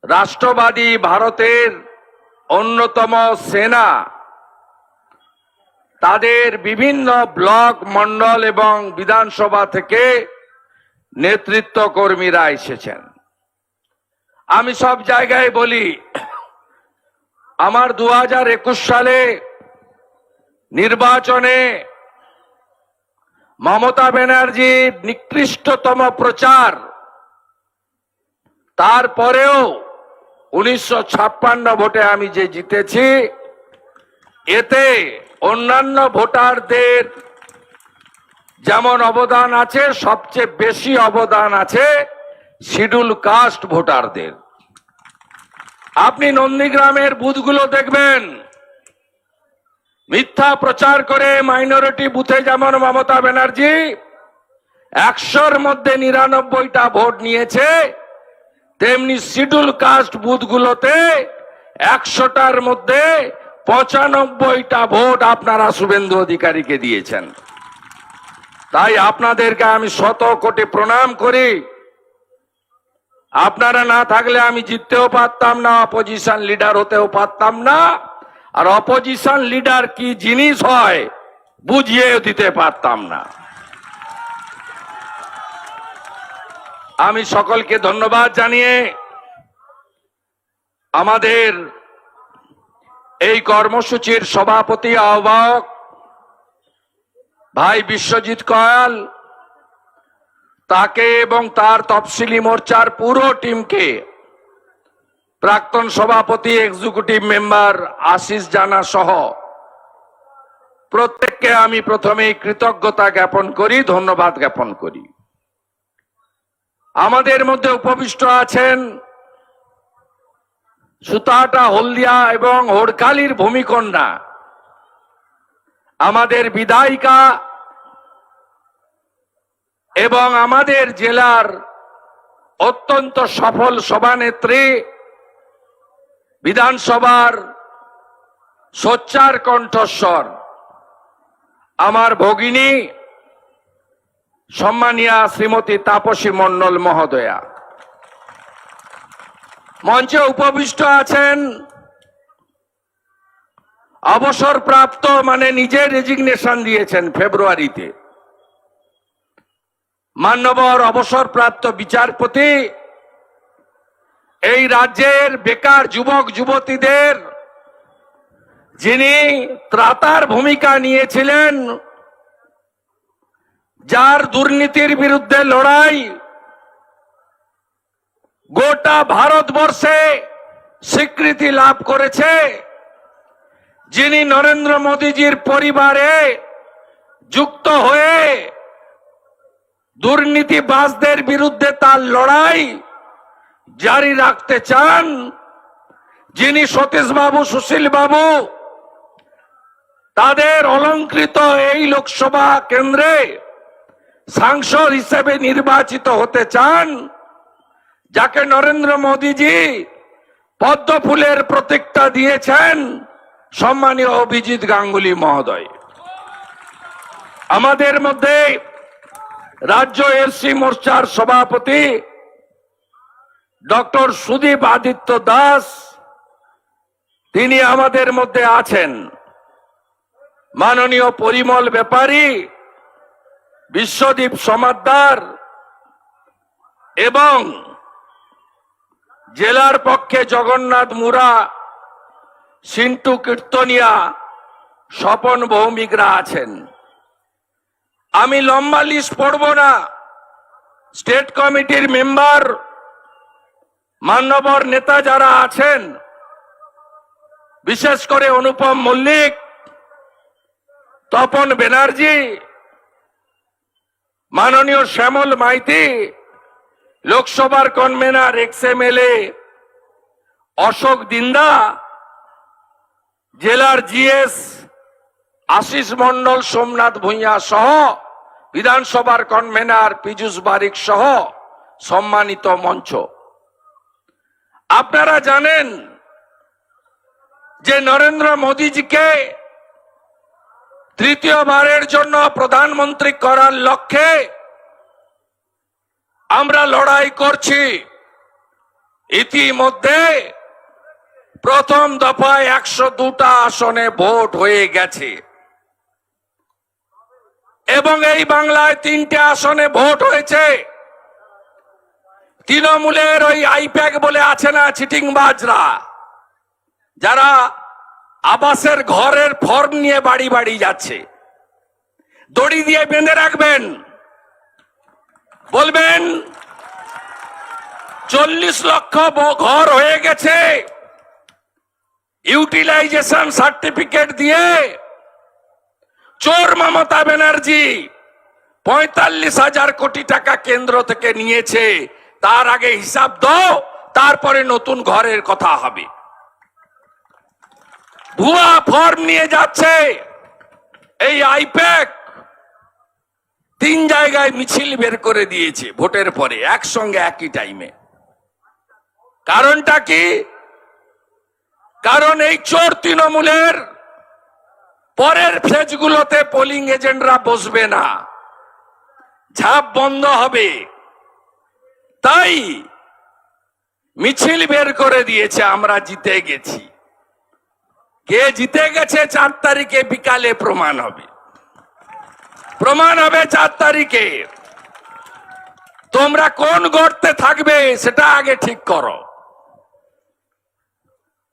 রাষ্ট্রবাদী ভারতের অন্যতম সেনা, তাদের বিভিন্ন ব্লক, মন্ডল এবং বিধানসভা থেকে নেতৃত্ব কর্মীরা এসেছেন। আমি সব জায়গায় বলি, আমার 2021 সালে নির্বাচনে মমতা ব্যানার্জির নিকৃষ্টতম প্রচার, তারপরেও 1956 ভোটে আমি যে জিতেছি, এতে অন্যান্য ভোটারদের যেমন অবদান আছে, সবচেয়ে বেশি অবদান আছে শিডিউল কাস্ট ভোটারদের। আপনি নন্দীগ্রামের বুথগুলো দেখবেন, মিথ্যা প্রচার করে মাইনরিটি বুথে যেমন মমতা ব্যানার্জি 100-র মধ্যে 99টা ভোট নিয়েছে, তেমনি শিডিউল কাস্ট বুথগুলোতে 100টার মধ্যে 95টা ভোট আপনারা শুভেন্দু অধিকারীকে দিয়েছেন। তাই আপনাদেরকে আমি শত কোটি প্রণাম করি। আপনারা না থাকলে আমি জিততেও পারতাম না, অপোজিশন লিডার হতেও পারতাম না, আর অপোজিশন লিডার কি জিনিস হয় বুঝিয়েও দিতে পারতাম না। আমি সকলকে ধন্যবাদ জানিয়ে আমাদের এই কর্মসূচির সভাপতি আহ্বায়ক ভাই বিশ্বজিৎ কয়াল, তাকে এবং তার তফসিলি মোর্চার পুরো টিমকে, প্রাক্তন সভাপতি এক্সিকিউটিভ মেম্বার আশিস জানা সহ প্রত্যেককে আমি প্রথমেই কৃতজ্ঞতা জ্ঞাপন করি, ধন্যবাদ জ্ঞাপন করি। আমাদের মধ্যে উপবিষ্ট আছেন সুতাহাটা, হলদিয়া এবং হোড়কালির ভূমিকন্যা আমাদের বিধায়িকা এবং আমাদের জেলার অত্যন্ত সফল সভানেত্রী, বিধানসভার সোচ্চার কণ্ঠস্বর আমার ভগিনী সম্মানীয়া শ্রীমতী তাপসী মণ্ডল মহোদয়া। মঞ্চে উপবিষ্ট আছেন অবসরপ্রাপ্ত, মানে নিজে রেজিগনেশন দিয়েছেন ফেব্রুয়ারিতে, মান্যবর অবসরপ্রাপ্ত বিচারপতি, এই রাজ্যের বেকার যুবক যুবতীদের যিনি ত্রাতার ভূমিকা নিয়েছিলেন, যার দুর্নীতির বিরুদ্ধে লড়াই গোটা ভারতবর্ষে স্বীকৃতি লাভ করেছে, যিনি নরেন্দ্র মোদীজির পরিবারে যুক্ত হয়ে দুর্নীতিবাজদের বিরুদ্ধে তার লড়াই জারি রাখতে চান, যিনি সতীশ বাবু, সুশীল বাবু, তাদের অলংকৃত এই লোকসভা কেন্দ্রে সাংসদ হিসেবে নির্বাচিত হতে চান, যাকে নরেন্দ্র মোদীজি পদ্ম ফুলের প্রতীকটা দিয়েছেন সম্মানীয় অভিজিৎ গাঙ্গুলি মহোদয়। আমাদের মধ্যে রাজ্য এসসি মোর্চার সভাপতি ডক্টর সুদীপ আদিত্য দাস, তিনি আমাদের মধ্যে আছেন। মাননীয় পরিমল ব্যাপারী, বিশ্বদীপ সমাদ্দার এবং জেলার পক্ষে জগন্নাথ মুরা, সিন্টু কীর্তনিয়া, স্বপন ভৌমিকরা আছেন। আমি লম্বা লিস্ট পড়ব না। স্টেট কমিটির মেম্বার, মান্যবর নেতা যারা আছেন, বিশেষ করে অনুপম মল্লিক, তপন ব্যানার্জি, মাননীয় শ্যামল মাইতি, লোকসভার কনভেনার এক্সএমএলএ অশোক দিন্দা, জেলার জিএস আশিস মন্ডল, সোমনাথ ভূঁইয়া সহ বিধানসভার কনভেনার পীযূষ বারিক সহ সম্মানিত মঞ্চ। আপনারা জানেন যে নরেন্দ্র মোদীজিকে তৃতীয়বারের জন্য প্রধানমন্ত্রী করার লক্ষ্যে আমরা লড়াই করছি। ইতিমধ্যে প্রথম দফায় 102টা আসনে ভোট হয়ে গেছে এবং এই বাংলায় 3টে আসনে ভোট হয়েছে। তৃণমূলের ওই আইপ্যাক বলে আছে না, চিটিংবাজরা, যারা আবাসের ঘরের ফর্ম নিয়ে বাড়ি বাড়ি যাচ্ছে, দড়ি দিয়ে বেঁধে রাখবেন, বলবেন 40 লক্ষ ঘর হয়ে গেছে, ইউটিলাইজেশন সার্টিফিকেট দিয়ে চোর মমতা ব্যানার্জি 45,000 কোটি টাকা কেন্দ্র থেকে নিয়েছে। তার আগে হিসাব দাও, তারপরে নতুন ঘরের কথা হবে। ভুয়া ফর্ম নিয়ে যাচ্ছে এই আইপ্যাক। 3 জায়গায় মিছিল বের করে দিয়েছে ভোটের পরে একসঙ্গে একই টাইমে। কারণটা কি? কারণ এই চোর তৃণমূলের পরের ফেজগুলোতে পোলিং এজেন্টরা বসবে না, ঝাঁপ বন্ধ হবে, তাই মিছিল বের করে দিয়েছে। আমরা জিতে গেছি। কে জিতে গেছে 4 তারিখে বিকালে প্রমাণ হবে। 4 তারিখে। তোমরা কোন গর্তে থাকবে সেটা আগে ঠিক করো।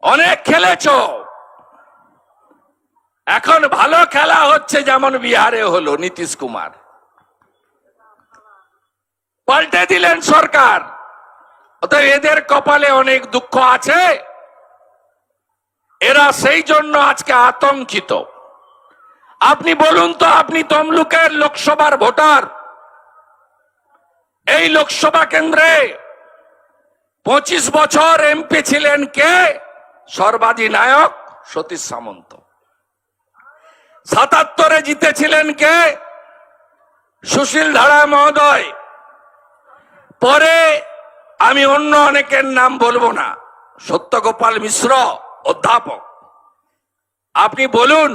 অনেক খেলেছো, এখন ভালো খেলা হচ্ছে, যেমন বিহারে হলো। নীতিশ কুমার পাল্টে দিলেন সরকার। অতএব এদের কপালে অনেক দুঃখ আছে, এরা সেই জন্য আজকে আতঙ্কিত। আপনি বলুন তো, আপনি তমলুকের লোকসভার ভোটার। এই লোকসভা কেন্দ্রে 25 বছর এমপি ছিলেন কে? সর্বাধিনায়ক সতীশ সামন্ত। 77-এ জিতেছিলেন কে? সুশীল ধারা মহোদয়। পরে আমি অন্য অনেকের নাম বলবো না, সত্যগোপাল মিশ্র অধ্যাপক। আপনি বলুন,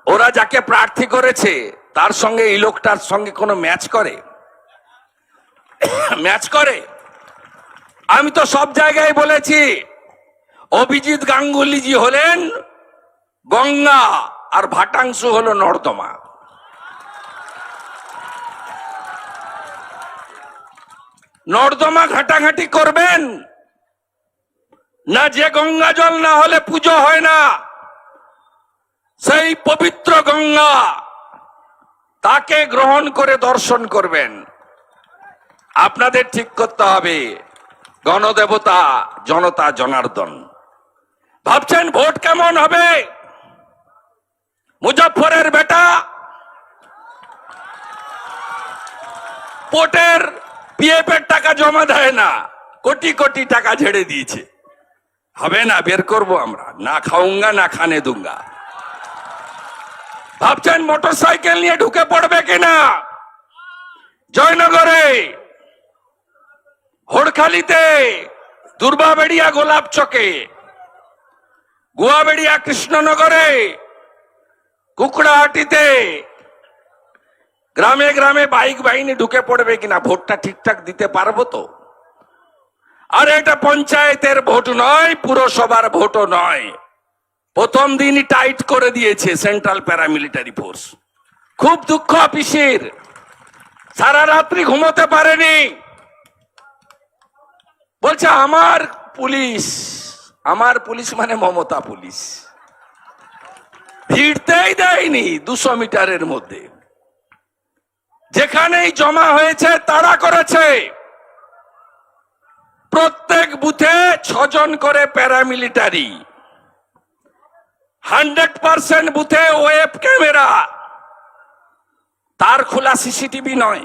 ওরা যাকে প্রার্থী করেছে তার সঙ্গে এই লোকটার সঙ্গে কোনো ম্যাচ করে? ম্যাচ করে? আমি তো সব জায়গায় বলেছি, অভিজিৎ গাঙ্গুলিজি হলেন গঙ্গা আর ভাটাংশু হলো নর্দমা। নর্দমা ঘাটাঘাটি করবেন না, যে গঙ্গা জল না হলে পুজো হয় না, সেই পবিত্র গঙ্গা, তাকে গ্রহণ করে দর্শন করবেন। আপনাদের ঠিক করতে হবে গণদেবতা জনতা জনার্দন। ভাবছেন ভোট কেমন হবে? মুজফ্ফরের বেটা পোর্টের পিএফের টাকা জমা দেয় না, কোটি কোটি টাকা ঝেড়ে দিয়েছে। হবে না, বের করব আমরা, না খাউঙ্গা না খানে দুঙ্গা। ভাবছেন মোটরসাইকেল নিয়ে ঢুকে পড়বে কিনা জয়নগরে, হোড়খালিতে, দুর্বাবেড়িয়া গোলাপ চকে, গুয়াবেড়িয়া কৃষ্ণনগরে, কুকড়াহাটিতে, গ্রামে গ্রামে বাইক বাহিনী ঢুকে পড়বে কিনা, ভোটটা ঠিকঠাক দিতে পারবো তো? আর এটা পঞ্চায়েতের ভোট নয়, পুরসভার ভোটও নয়। প্রথম দিনই টাইট করে দিয়েছে সেন্ট্রাল প্যারামিলিটারি ফোর্স। খুব দুঃখ অফিসের, সারা রাত্রি ঘুমোতে পারেনি। বলছে আমার পুলিশ মানে মমতা পুলিশ। ভিড়তেই দেয়নি 200 মিটারের মধ্যে, যেখানেই জমা হয়েছে তাড়া করেছে। প্রত্যেক বুথে 6 জন করে প্যারামিলিটারি, 100% বুথে ওয়েব ক্যামেরা, তার খোলা সিসিটিভি নয়,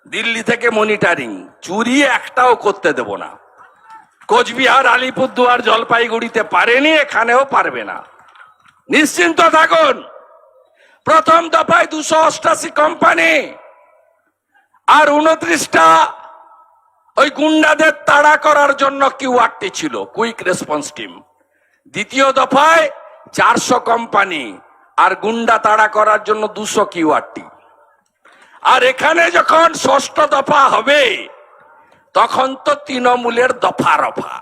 দিল্লি থেকে মনিটরিং। চুরি একটাও করতে দেব না। কোচবিহার, আলিপুরদুয়ার, জলপাইগুড়িতে পারেনি, এখানেও পারবে না, নিশ্চিন্ত থাকুন। প্রথম দফায় 288 কোম্পানি আর 29টা ওই গুন্ডাদের তাড়া করার জন্য কিউআরটি ছিল, কুইক রেসপন্স টিম। দ্বিতীয় দফায় 400 কোম্পানি আর গুন্ডা তাড়া করার জন্য 200 কিউআরটি। আর এখানে যখন 6ষ্ঠ দফা হবে তখন তো তৃণমূলের দফা রফা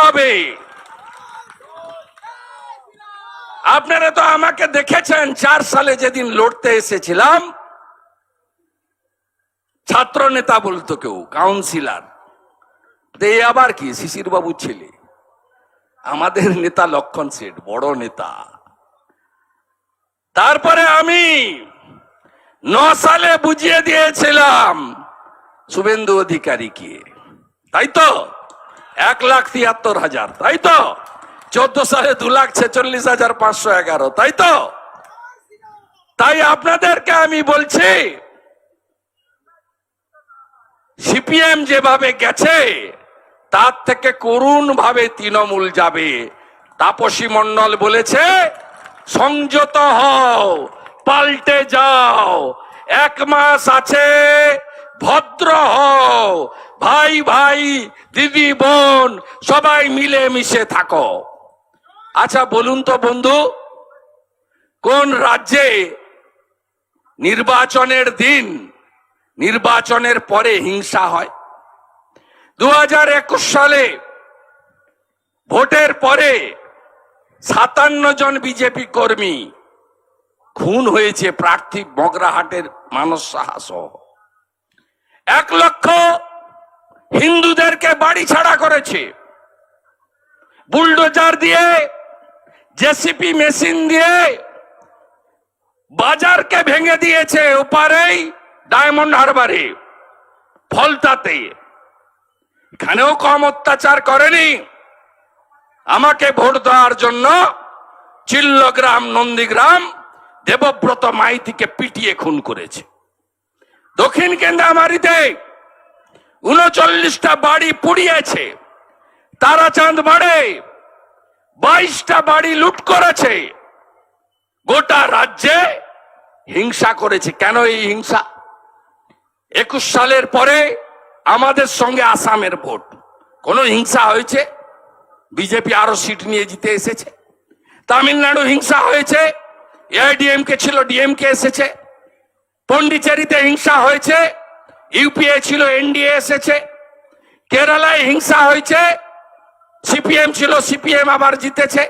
হবে। আপনারা তো আমাকে দেখেছেন 4 সালে যেদিন লড়তে এসেছিলাম, ছাত্র নেতা বলতো কেউ, কাউন্সিলর। এই আবার কি শিশির বাবুর ছেলে, আমাদের নেতা লক্ষণ শেঠ, বড় নেতা। তারপরে আমি 9 সালে বুঝিয়ে দিয়েছিলাম শুভেন্দু অধিকারীকে, তাই তো 1,73,000, তাই তো 14 সালে 2,46,511, তাই তো? তাই আপনাদেরকে আমি বলছি, সিপিএম যেভাবে গেছে তার থেকে করুণ ভাবে তৃণমূল যাবে। তাপসী মণ্ডল বলেছে সংযত হও, পাল্টে যাও, 1 মাস আছে, ভদ্র হও, ভাই ভাই, দিদি বোন সবাই মিলে মিশে থাকো। আচ্ছা বলুন তো বন্ধু, কোন রাজ্যে নির্বাচনের দিন, নির্বাচনের পরে হিংসা হয়? 2021 সালে ভোটের পরে 57 জন বিজেপি কর্মী খুন হয়েছে প্রার্থী বগরাহাটের মানস সাহা সহ। 1 লক্ষ হিন্দুদেরকে বাড়ি ছাড়া করেছে, বুলডোজার দিয়ে, জেসিপি মেশিন দিয়ে বাজারকে ভেঙে দিয়েছে। ওপারেই ডায়মন্ড হারবারে, ফলতাতে, এখানেও কম অত্যাচার করেনি। আমাকে ভোট দেওয়ার জন্য চিল্লগ্রাম, নন্দীগ্রাম দেবব্রত মাইতিকে পিটিয়ে খুন করেছে। দক্ষিণ কেন্দ্রামারিতে 39টা বাড়ি পুড়িয়েছে। তারাচাঁদ বাড়ে 22টা বাড়ি লুট করেছে। গোটা রাজ্যে হিংসা করেছে। কেন এই হিংসা? 21 সালের পরে আমাদের সঙ্গে আসামের ভোট, কোন হিংসা হয়েছে? বিজেপি আরো সিট নিয়ে জিতে এসেছে। তামিলনাড়ু হিংসা হয়েছে, এআইডিএমকে ছিল, ডিএমকে এসেছে। পন্ডিচেরিতে হিংসা হয়েছে, ইউপিএ ছিল, এনডিএ এসেছে। কেরালায় হিংসা হয়েছে, সিপিএম ছিল, সিপিএম আবার জিতেছে।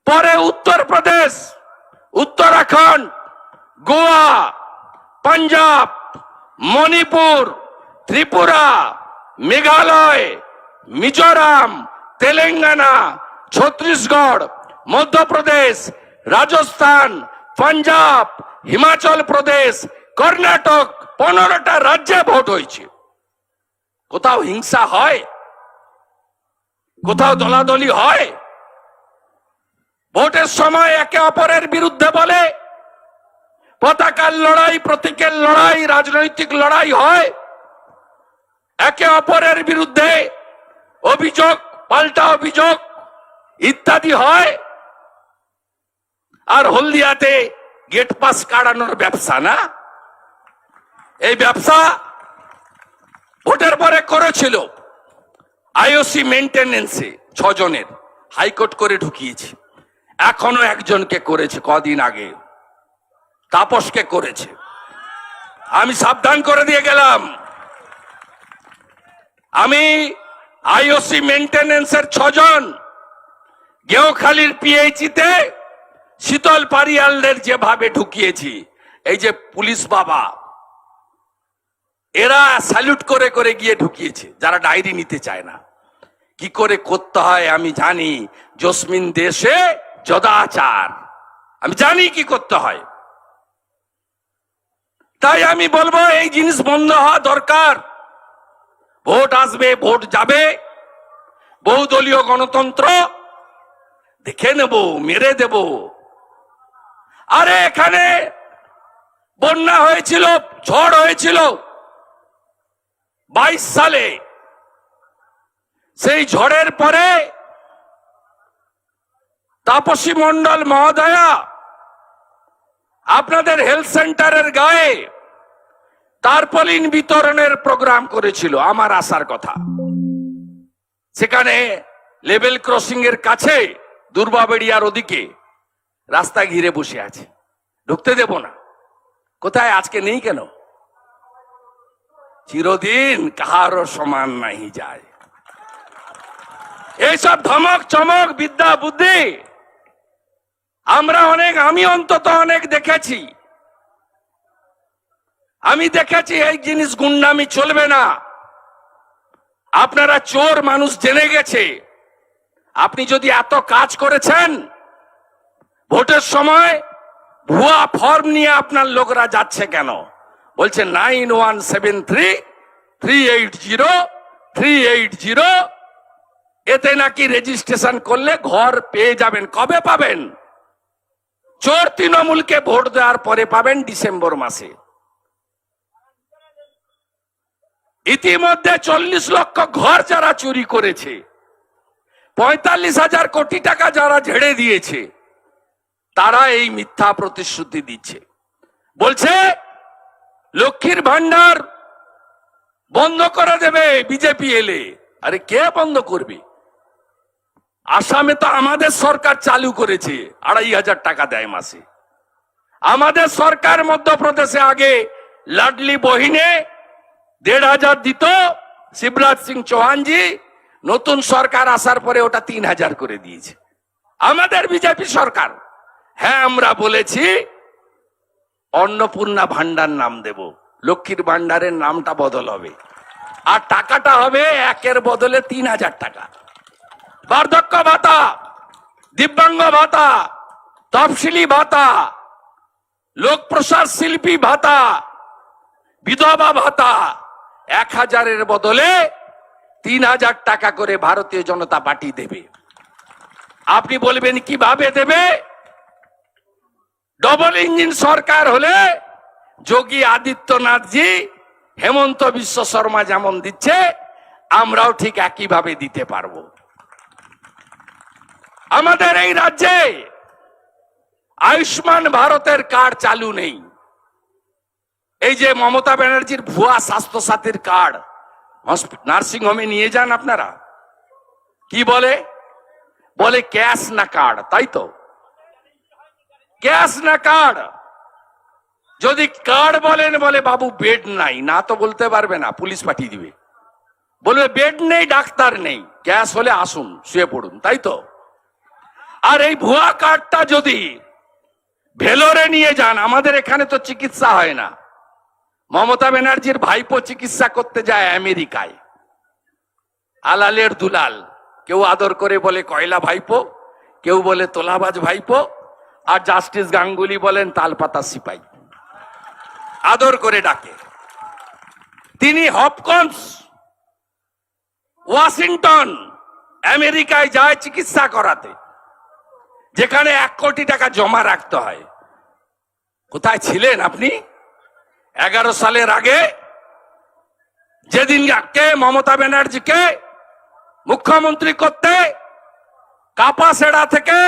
পরে উত্তরপ্রদেশ, উত্তরাখণ্ড, গোয়া, পাঞ্জাব, মণিপুর, ত্রিপুরা, মেঘালয়, মিজোরাম, তেলেঙ্গানা, ছত্তিশগড়, মধ্যপ্রদেশ, রাজস্থান, পাঞ্জাব, হিমাচল প্রদেশ, কর্ণাটক, 15টা রাজ্যে ভোট হয়েছে। কোথাও হিংসা হয়? কোথাও দলাদলি হয়? ভোটের সময় একে অপরের বিরুদ্ধে বলে, পতাকার লড়াই, প্রতীকের লড়াই, রাজনৈতিক লড়াই হয়। একে অপরের বিরুদ্ধে অভিযোগ, পাল্টা অভিযোগ ইত্যাদি হয়। আর হলদিয়াতে গেট পাস কাটানোর ব্যবসা না? এই ব্যবসা ভোটের পরে করেছিল আইওসি মেনটেনেন্সে 6 জনের, হাইকোর্ট করে ঢুকিয়েছে। এখনো একজনকে করেছে কদিন আগে, তাপসকে করেছে। আমি সাবধান করে দিয়ে গেলাম, আমি আইওসি মেনটেনেন্সের 6 জন গেওখালির পিএইচিতে শীতল পারিয়ালদের যেভাবে ঢুকিয়েছি, এই যে পুলিশ বাবা এরা স্যালুট করে করে গিয়ে ঢুকিয়েছে, যারা ডায়েরি নিতে চায় না। কি করে করতে হয় আমি জানি, জসমিন দেশে যদাচার, আমি জানি কি করতে হয়। তাই আমি বলবো এই জিনিস বন্ধ হওয়া দরকার। ভোট আসবে, ভোট যাবে, বহুদলীয় গণতন্ত্র, দেখে নেব, মেরে দেব। আরে এখানে বন্যা হয়েছিল, ঝড় হয়েছিল 22 সালে, সেই ঝড়ের পরে তাপসী মণ্ডল মহোদয়া আপনাদের হেলথ সেন্টারের গায়ে টারপলিন বিতরণের প্রোগ্রাম করেছিল আমার আসার কথা। সেখানে লেভেল ক্রসিং এর কাছে দুর্বাবেড়িয়ার ওদিকে রাস্তা ঘিরে বসে আছে, ঢুকতে দেব না। কোথায় আজকে নেই কেন? চিরদিন কাহারও সমান নাই যায়। এইসব ধমক চমক বিদ্যা বুদ্ধি আমরা আমি অন্তত অনেক দেখেছি। আমি দেখেছি এই জিনিস গুন্ডামি চলবে না। আপনারা চোর, মানুষ জেনে গেছে। আপনি যদি এত কাজ করেছেন, ভোটের সময় ভুয়া ফর্ম নিয়ে আপনার লোকরা যাচ্ছে কেন? বলছে 9173-380-380, এতে নাকি রেজিস্ট্রেশন করলে ঘর পেয়ে যাবেন। কবে পাবেন? চোর তৃণমূলকে ভোট দেওয়ার পরে পাবেন, ডিসেম্বর মাসে। ইতিমধ্যে 40 লক্ষ ঘর যারা চুরি করেছে, 45,000 কোটি টাকা যারা ঝেড়ে দিয়েছে, তারা এই মিথ্যা প্রতিশ্রুতি দিচ্ছে। বলছে লক্ষ্মীর ভান্ডার বন্ধ করে দেবে বিজেপি এলে। আরে কে বন্ধ করবে? আসামে তো আমাদের সরকার চালু করেছে, 2,500 টাকা দেয় মাসে। আমাদের সরকার মধ্যপ্রদেশে আগে লাডলি বহিনে 1,500 দিত শিবরাজ সিং চৌহানজি, নতুন সরকার আসার পরে ওটা 3,000 করে দিয়েছে আমাদের বিজেপি সরকার। হ্যাঁ, আমরা বলেছি অন্নপূর্ণা ভান্ডার নাম দেব, লক্ষ্মীর ভান্ডারের নামটা বদল হবে, আর টাকাটা হবে 1-এর বদলে 3,000 টাকা। বার্ধক্য ভাতা, দিব্যাঙ্গ ভাতা, তফসিলি ভাতা, লোক প্রসাদ শিল্পী ভাতা, বিধবা ভাতা 1,000-এর বদলে 3,000 টাকা করে ভারতীয় জনতা পার্টি দেবে। আপনি বলবেন কিভাবে দেবে? ডবল ইঞ্জিন সরকার হলে যোগী আদিত্যনাথজি, হেমন্ত বিশ্ব শর্মা যেমন দিচ্ছে, আমরাও ঠিক একইভাবে দিতে পারবো। আমাদের এই রাজ্যে আয়ুষ্মান ভারতের কার্ড চালু নেই। এই যে মমতা ব্যানার্জির ভুয়া স্বাস্থ্য সাথীর কার্ড নার্সিং হোমে নিয়ে যান আপনারা, কি বলে? বলে ক্যাশ না কার্ড, তাই তো? ক্যাশ না কার্ড। যদি কার্ড বলেন, বলে বাবু বেড নাই, না তো বলতে পারবে না, পুলিশ পাঠিয়ে দিবে। বলবে বেড নেই, ডাক্তার নেই, ক্যাশ হলে আসুন, শুয়ে পড়ুন, তাই তো? আর এই ভুয়া কার্ডটা যদি ভেলোরে নিয়ে যান, আমাদের এখানে তো চিকিৎসা হয় না। মমতা ব্যানার্জির ভাইপো চিকিৎসা করতে যায় আমেরিকায়, আলালের দুলাল। কেউ আদর করে বলে কয়লা ভাইপো, কেউ বলে তোলাবাজ ভাইপো, আর জাস্টিস গাঙ্গুলি বলেন তালপাতা সিপাই, আদর করে ডাকে। তিনি হপকন্স, ওয়াশিংটন, আমেরিকায় যায় চিকিৎসা করাতে, যেখানে 1 কোটি টাকা জমা রাখতে হয়। কোথায় ছিলেন আপনি 11 সালের আগে, যেদিন মমতা ব্যানার্জিকে মুখ্যমন্ত্রী করতে কাপাসেড়া থেকে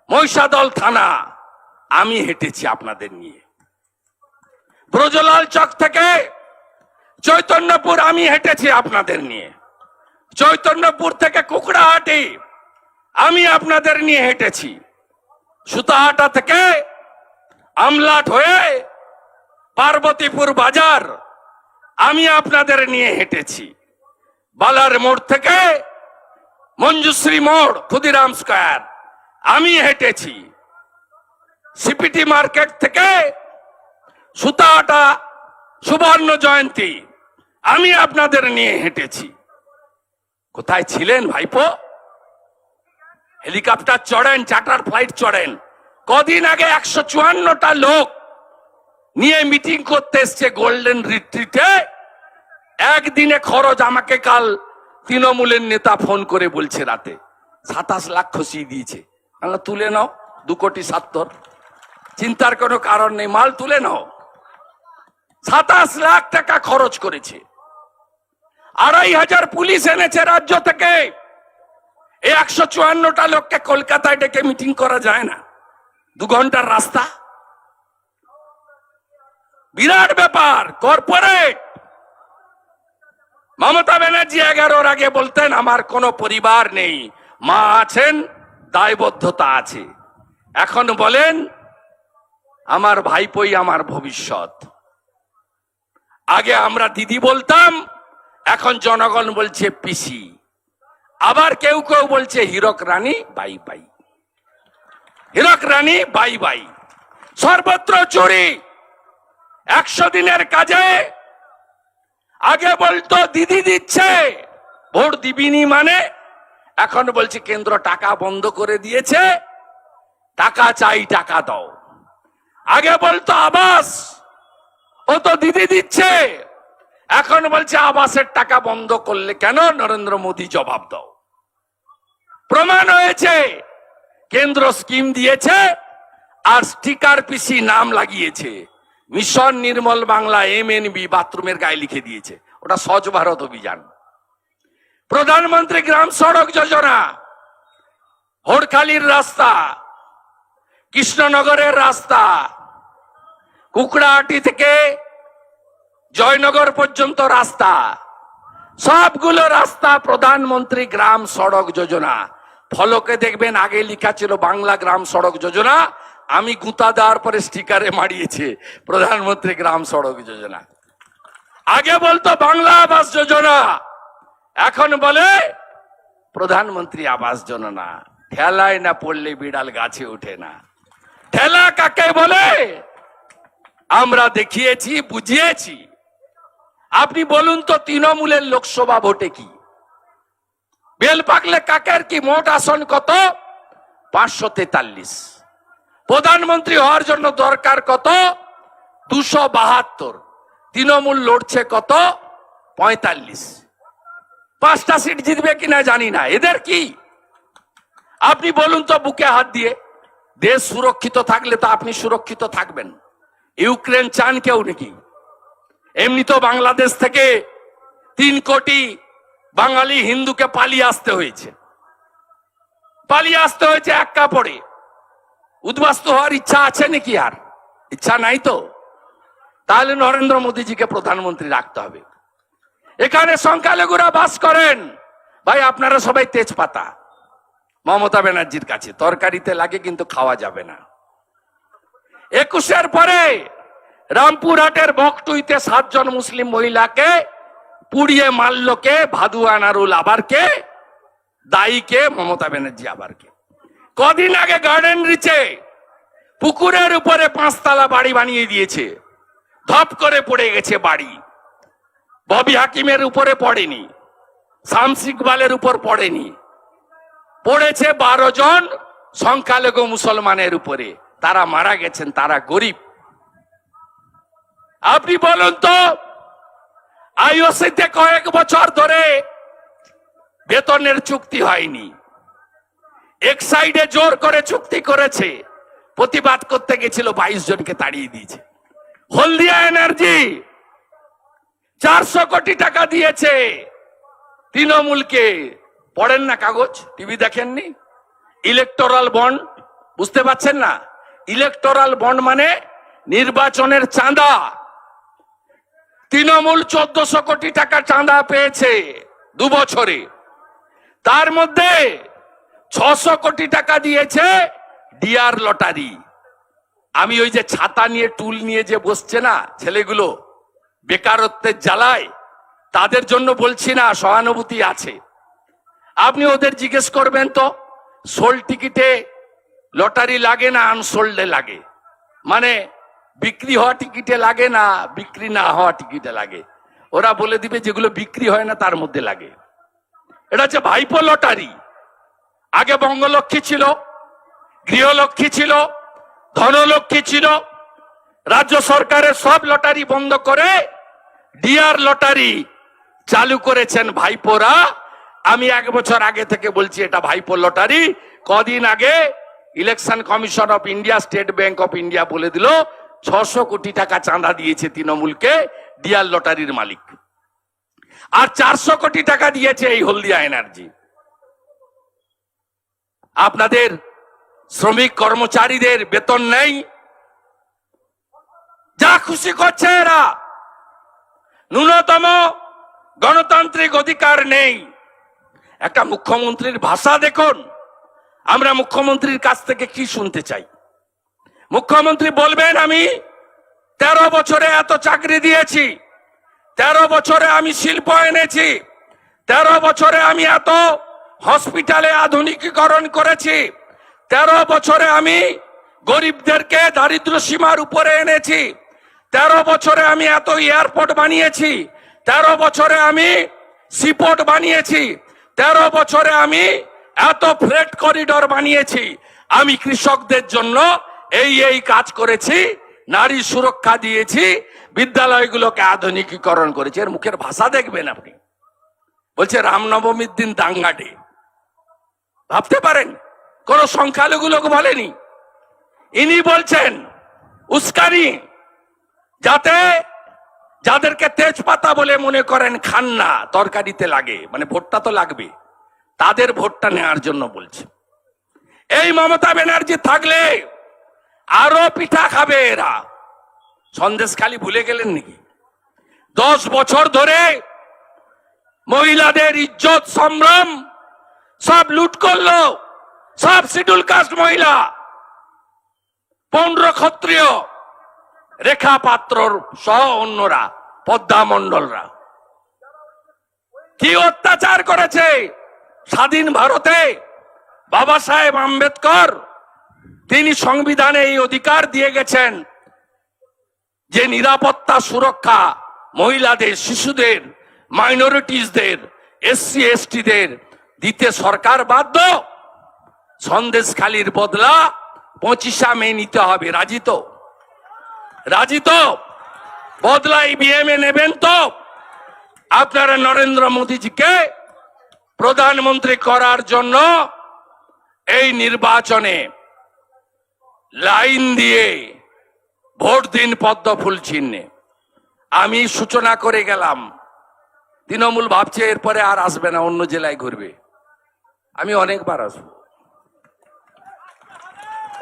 মহিষাদল থানা আমি হেঁটেছি আপনাদের নিয়ে, ব্রজলাল চক থেকে চৈতন্যপুর আমি হেঁটেছি আপনাদের নিয়ে, চৈতন্যপুর থেকে কুকড়াহাটি আমি আপনাদের নিয়ে হেঁটেছি, সুতাহাটা থেকে আমলাট হয়ে পার্বতীপুর বাজার আমি আপনাদের নিয়ে হেঁটেছি, বালার মোড় থেকে মঞ্জুশ্রী মোড় ক্ষুদিরাম স্কয়ার আমি হেঁটেছি, সিপিটি মার্কেট থেকে সুতাহাটা সুবর্ণ জয়ন্তী আমি আপনাদের নিয়ে হেঁটেছি। কোথায় ছিলেন ভাইপো? হেলিকপ্টার চড়েন, চার্টার ফ্লাইট চড়েন। কদিন আগে 154টা লোক নিয়ে মিটিং করতে এসছে গোল্ডেন রিট্রিটে। একদিনে খরচ আমাকে কাল তৃণমূলের নেতা ফোন করে বলছে রাতে 27 লাখ খসিয়ে দিয়েছে। আমরা তুলে নাও 2,70,00,000, চিন্তার কোনো কারণ নেই, মাল তুলে নাও। 27 লাখ টাকা খরচ করেছে। 2,500 পুলিশ এনেছে রাজ্য থেকে। এই 154টা লোককে কলকাতায় ডেকে মিটিং করা যায় না? 2 ঘন্টার রাস্তা, বিরাট ব্যাপার। কর্পোরেট মমতা ব্যানার্জি 11-র আগে বলতেন আমার কোনো পরিবার নেই, মা আছেন, দায়বদ্ধতা আছে। এখন বলেন আমার ভাইপোই আমার ভবিষ্যৎ। আগে আমরা দিদি বলতাম, এখন জনগণ বলছে পিসি। আবার কেউ কেউ বলছে হীরক Rani bye by, Hirak Rani bye by. সর্বত্র চুরি। 100 দিনের কাজে আগে বলতো দিদি দিচ্ছে, ভোট দিবিনি মানে এখন বলছে কেন্দ্র টাকা বন্ধ করে দিয়েছে, টাকা চাই, টাকা দাও। আগে বলতো আবাস, ও তো দিদি দিচ্ছে, এখন বলছে আবাসের টাকা বন্ধ করলে কেন? নরেন্দ্র মোদী জবাব দাও। প্রমাণ হয়েছে কেন্দ্র স্কিম দিয়েছে আর স্টিকার পিসি নাম লাগিয়েছে। মিশন নির্মল বাংলা MNB বাথরুমের গায়ে লিখে দিয়েছে, ওটা স্বচ্ছ ভারত অভিযান। প্রধানমন্ত্রী গ্রাম সড়ক যোজনা, হোড়খালির রাস্তা, কৃষ্ণনগরের রাস্তা, কুকড়াহাটি থেকে জয়নগর পর্যন্ত রাস্তা, সবগুলো রাস্তা প্রধানমন্ত্রী গ্রাম সড়ক যোজনা। ফলকে দেখবেন আগে লেখা ছিল বাংলা গ্রাম সড়ক যোজনা, আমি গুঁতা দেওয়ার পরে স্টিকারে মারিয়েছে প্রধানমন্ত্রী গ্রাম সড়ক যোজনা। আগে বলতো বাংলা আবাস যোজনা, এখন বলে প্রধানমন্ত্রী আবাস যোজনা। ঠেলায় না পড়লে বিড়াল গাছে ওঠে না। ঠেলা কাকে বলে আমরা দেখিয়েছি, বুঝিয়েছি। আপনি বলুন তো তৃণমূলের লোকসভা ভোটে কি? বেলপাকলে কাকের কি মোট আসন কত? 543। প্রধানমন্ত্রী হওয়ার জন্য দরকার কত? 272। তৃণমূল লড়ছে কত? 45। 5টা সিট জিতবে কিনা জানি না। এদের কি? আপনি বলুন তো বুকে হাত দিয়ে, দেশ সুরক্ষিত থাকলে তো আপনি সুরক্ষিত থাকবেন। ইউক্রেন চান কেউ নাকি? এমনি তো বাংলাদেশ থেকে 3 কোটি বাঙালি হিন্দুকে পালিয়ে আসতে হয়েছে, এক কাপড়ে। উদ্বাস্তু হওয়ার ইচ্ছা আছে নাকি? আর ইচ্ছা নাই তো। তাহলে নরেন্দ্র মোদীজিকে প্রধানমন্ত্রী রাখতে হবে। এখানে সংখ্যালঘুরা বাস করেন, ভাই আপনারা সবাই তেজপাতা মমতা ব্যানার্জির কাছে, তরকারিতে লাগে কিন্তু খাওয়া যাবে না। 21-এর পরে রামপুরহাটের বকটুইতে 7 জন মুসলিম মহিলাকে পুড়িয়ে মারল কে? ভাদু আনারুল। আবার কে দায়ী? কে? মমতা ব্যানার্জি। আবার কে? কদিন আগে গার্ডেন রিচে পুকুরের উপরে 5 তলা বাড়ি বানিয়ে দিয়েছে, ধপ করে পড়ে গেছে বাড়ি। ববি হাকিমের উপরে পড়েনি, শামস ইকবালের উপর পড়েনি, পড়েছে 12 জন সংখ্যালঘু মুসলমানের উপরে। তারা মারা গেছেন, তারা গরিব। আপনি বলুন তো আইওসিতে কয়েক বছর ধরে বেতনের চুক্তি হয়নি, এক সাইডে জোর করে চুক্তি করেছে, প্রতিবাদ করতে গেছিল 22 জনকে তাড়িয়ে দিয়েছে। হলদিয়া এনার্জি 400 কোটি টাকা দিয়েছে তৃণমূলকে। পড়েন না কাগজ, টিভি দেখেননি? ইলেকটোরাল বন্ড, বুঝতে পারছেন না? ইলেকটোরাল বন্ড মানে নির্বাচনের চাঁদা। তৃণমূল 1400 কোটি টাকা চাঁদা পেয়েছে 2 বছরে, তার মধ্যে 600 কোটি টাকা দিয়েছে ডিআর লটারি। আমি ওই যে ছাতা নিয়ে টুল নিয়ে যে বসছে না ছেলেগুলো বেকারত্বের জ্বালায়, তাদের জন্য বলছি না, সহানুভূতি আছে। আপনি ওদের জিজ্ঞেস করবেন তো সোল্ড টিকিটে লটারি লাগে না আনসোল্ডে লাগে, মানে বিক্রি হওয়া টিকিটে লাগে না বিক্রি না হওয়া টিকিটে লাগে। ওরা বলে দিবে যেগুলো বিক্রি হয় না তার মধ্যে লাগে। এটা হচ্ছে ভাইপো লটারি। আগে বঙ্গলক্ষ্মী ছিল, গৃহলক্ষ্মী ছিল, ধনলক্ষ্মী ছিল। রাজ্য সরকারের সব লটারি বন্ধ করে ডিআর লটারি চালু করেছেন ভাইপোরা। আমি 1 বছর আগে থেকে বলছি এটা ভাইপো লটারি। কদিন আগে election commission of India, state bank of India বলে দিল 600 কোটি টাকা চাঁদা দিয়েছে তৃণমূলকে ডিআর লটারির মালিক, আর 400 কোটি টাকা দিয়েছে এই হলদিয়া এনার্জি। আপনাদের শ্রমিক কর্মচারীদের বেতন নেই, যা খুশি করছে এরা, ন্যূনতম গণতান্ত্রিক অধিকার নেই। একটা মুখ্যমন্ত্রীর ভাষা দেখুন। আমরা মুখ্যমন্ত্রীর কাছ থেকে কি শুনতে চাই? মুখ্যমন্ত্রী বলবেন আমি 13 বছরে এত চাকরি দিয়েছি, 13 বছরে আমি শিল্প এনেছি, 13 বছরে আমি এত হসপিটালে আধুনিকীকরণ করেছি, 13 বছরে আমি গরিবদেরকে দারিদ্র সীমার উপরে এনেছি, 13 বছরে আমি এত এয়ারপোর্ট বানিয়েছি, 13 বছরে আমি সিপোর্ট বানিয়েছি, 13 বছরে আমি এত ফ্রেট করিডর বানিয়েছি, আমি কৃষকদের জন্য এই কাজ করেছি, নারী সুরক্ষা দিয়েছি, বিদ্যালয়গুলোকে আধুনিকীকরণ করেছি। এর মুখের ভাষা দেখবেন আপনি। বলছে রামনবমীর দিন দাঙ্গা ডে। ভাবতে পারেন কোন সংখ্যালঘু লোক বলেনি। ইনি বলছেন উস্কানি, যাতে যাদেরকে তেজপাতা বলে মনে করেন খান না, তরকারিতে লাগে, মানে ভোটটা তো লাগবে, তাদের ভোটটা নেওয়ার জন্য বলছে। এই মমতা ব্যানার্জি থাকলে আরো পিঠা খাবে এরা। সন্দেশখালি ভুলে গেলেন নাকি? 10 বছর ধরে মহিলাদের ইজ্জত সম্ভ্রম সব লুট করলো, সব শিডিউল কাস্ট মহিলা, 15 ক্ষত্রিয়, রেখা পাত্রর সহ অন্যরা, পদ্মা মণ্ডলরা কি অত্যাচার করেছে। স্বাধীন ভারতে বাবা সাহেব আম্বেদকর তিনি সংবিধানে এই অধিকার দিয়ে গেছেন যে নিরাপত্তা সুরক্ষা মহিলাদের, শিশুদের, মাইনরিটিসদের, এসসি এসটিদের দিতে সরকার বাধ্য। সন্দেশখালির বদলা 25 মে নিতে হবে। রাজি তো? রাজি তো? বদলা ইভিএম এ নেবেন তো? আপনারা নরেন্দ্র মোদীজিকে প্রধানমন্ত্রী করার জন্য এই নির্বাচনে লাইন দিয়ে ভোট দিন পদ্ম ফুল চিহ্নে। আমি সূচনা করে গেলাম, তৃণমূল ভাবছে এরপরে আর আসবে না, অন্য জেলায় ঘুরবে। আমি অনেকবার আসবো,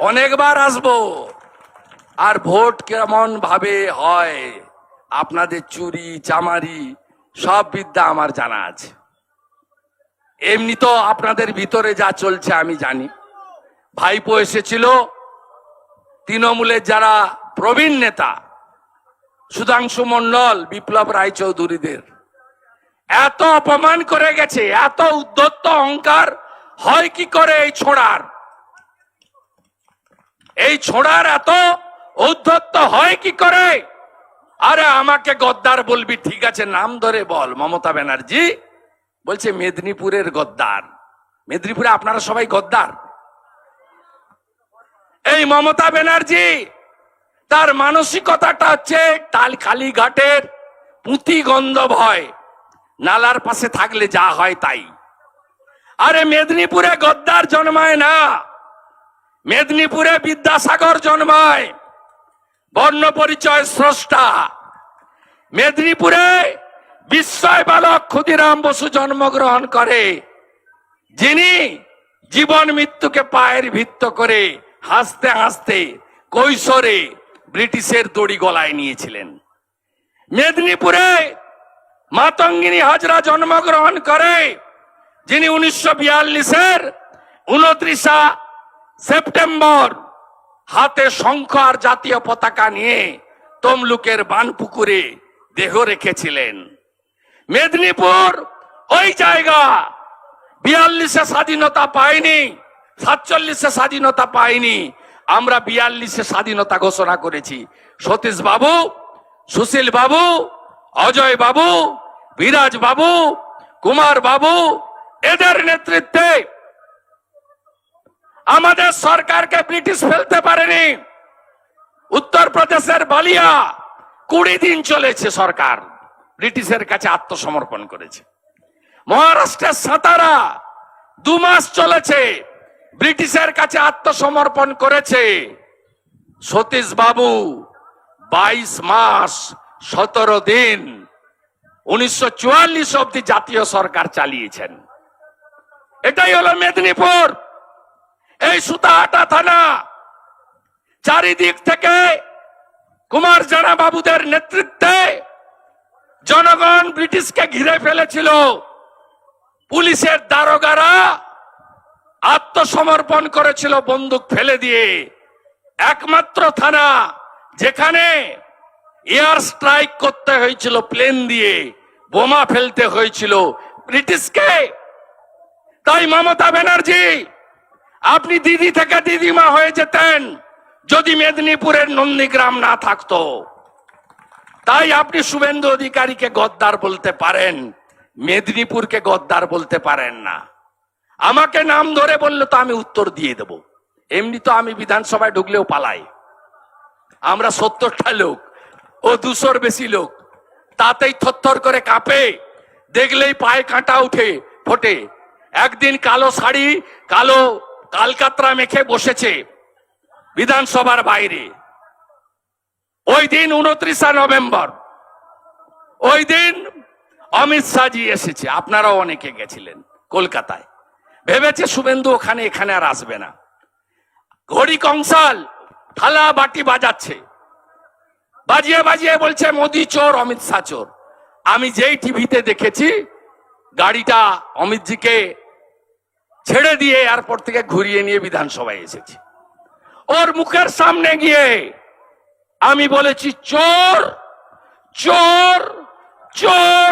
অনেকবার আসবো। আর ভোট কেমন ভাবে হয়, আপনাদের চুরি চামারি সব বিদ্যা আমার জানা আছে। এমনি তো আপনাদের ভিতরে যা চলছে আমি জানি। ভাইপো এসেছিল, তৃণমূলের যারা প্রবীণ নেতা সুধাংশু মণ্ডল, বিপ্লব রায়চৌধুরীদের এত অপমান করে গেছে, এত উদ্ধত্ত অহংকার হয় কি করে এই ছোড়ার? এই ছোড়ার এত উদ্ধত্ত হয় কি করে? আরে আমাকে গদ্দার বলবি, ঠিক আছে নাম ধরে বল। মমতা ব্যানার্জি বলছে মেদিনীপুরের গদ্দার। মেদিনীপুরে আপনারা সবাই গদ্দার। এই মমতা ব্যানার্জি তার মানসিকতাটা হচ্ছে কালীঘাটের পুঁতি গন্ধ ভয়, নালার পাশে থাকলে যা হয় তাই। আরে মেদিনীপুরে গদ্দার জন্মায় না, মেদিনীপুরে বিদ্যাসাগর জন্মায়, বর্ণ পরিচয় স্রষ্টা। মেদিনীপুরে বিস্ময় বালক ক্ষুদিরাম বসু জন্মগ্রহণ করে, যিনি জীবন মৃত্যুকে পায়ের ভিত্ত করে হাসতে হাসতে কৈশোরে ব্রিটিশের দড়ি গলায় নিয়েছিলেন। মেদিনীপুরে মাতঙ্গিনী হাজরা জন্মগ্রহণ করে, যিনি 1942-এর 29 সেপ্টেম্বর হাতে শঙ্খ আর জাতীয় পতাকা নিয়ে তমলুকের বানপুকুরে দেহ রেখেছিলেন। মেদিনীপুর ওই জায়গা 42-এ স্বাধীনতা পায়নি, 47-এ স্বাধীনতা পায়নি, আমরা 42-এ স্বাধীনতা ঘোষণা করেছি। সতীশ বাবু, সুশীল বাবু, অজয় বাবু, বিরাজ বাবু, কুমার বাবু, এদের নেতৃত্বে আমাদের সরকারকে ব্রিটিশ ফেলতে পারেনি। উত্তরপ্রদেশের বালিয়া 20 দিন চলেছে সরকার, ব্রিটিশের কাছে আত্মসমর্পণ করেছে। মহারাষ্ট্রের সাতারা 2 মাস চলেছে, ব্রিটিশের কাছে আত্মসমর্পণ করেছে। সতীশ বাবু 22 মাস 17 দিন 1944 অব্দি জাতীয় সরকার চালিয়েছেন। এটাই হলো মেদিনীপুর। এই সুতাহাটা থানা চারিদিক থেকে কুমার জানা বাবুদের নেতৃত্বে জনগণ ব্রিটিশকে ঘিরে ফেলেছিল। পুলিশের দারোগারা আত্মসমর্পণ করেছিল বন্দুক ফেলে দিয়ে। একমাত্র থানা যেখানে এয়ার স্ট্রাইক করতে হয়েছিল, প্লেন দিয়ে বোমা ফেলতে হয়েছিল ব্রিটিশকে। তাই মমতা ব্যানার্জি, আপনি দিদি থেকে দিদিমা হয়ে যেতেন যদি মেদিনীপুরের নন্দীগ্রাম না থাকতো। তাই আপনি শুভেন্দু অধিকারীকে গদ্দার বলতে পারেন, মেদিনীপুরকে গদ্দার বলতে পারেন না। আমাকে নাম ধরে বললে তো আমি উত্তর দিয়ে দেব। এমনি তো আমি বিধানসভায় ঢুকলেও পালাই। আমরা 70টা লোক, ও 200-র বেশি লোক, তাতেই থরথর করে কাঁপে, দেখলেই পায়ে কাঁটা উঠে ফোটে। একদিন কালো শাড়ি, কালো কালকাতরা মেখে বসেছে বিধানসভার বাইরে। ওই দিন 29 নভেম্বর, ওই দিন অমিত শাহজি এসেছে, আপনারাও অনেকে গেছিলেন কলকাতায়। ভেবেছে শুভেন্দু ওখানে এখানে আর আসবে না। ঘড়ি কংসাল থালা বাটি বাজাচ্ছে, বাজিয়ে বাজিয়ে বলছে মোদি চোর, অমিত শাহ চোর। আমি যেই টিভিতে দেখেছি গাড়িটা অমিতজিকে ছেড়ে দিয়ে এয়ারপোর্ট থেকে ঘুরিয়ে নিয়ে বিধানসভায় এসেছে। ওর মুখের সামনে গিয়ে আমি বলেছি চোর চোর চোর,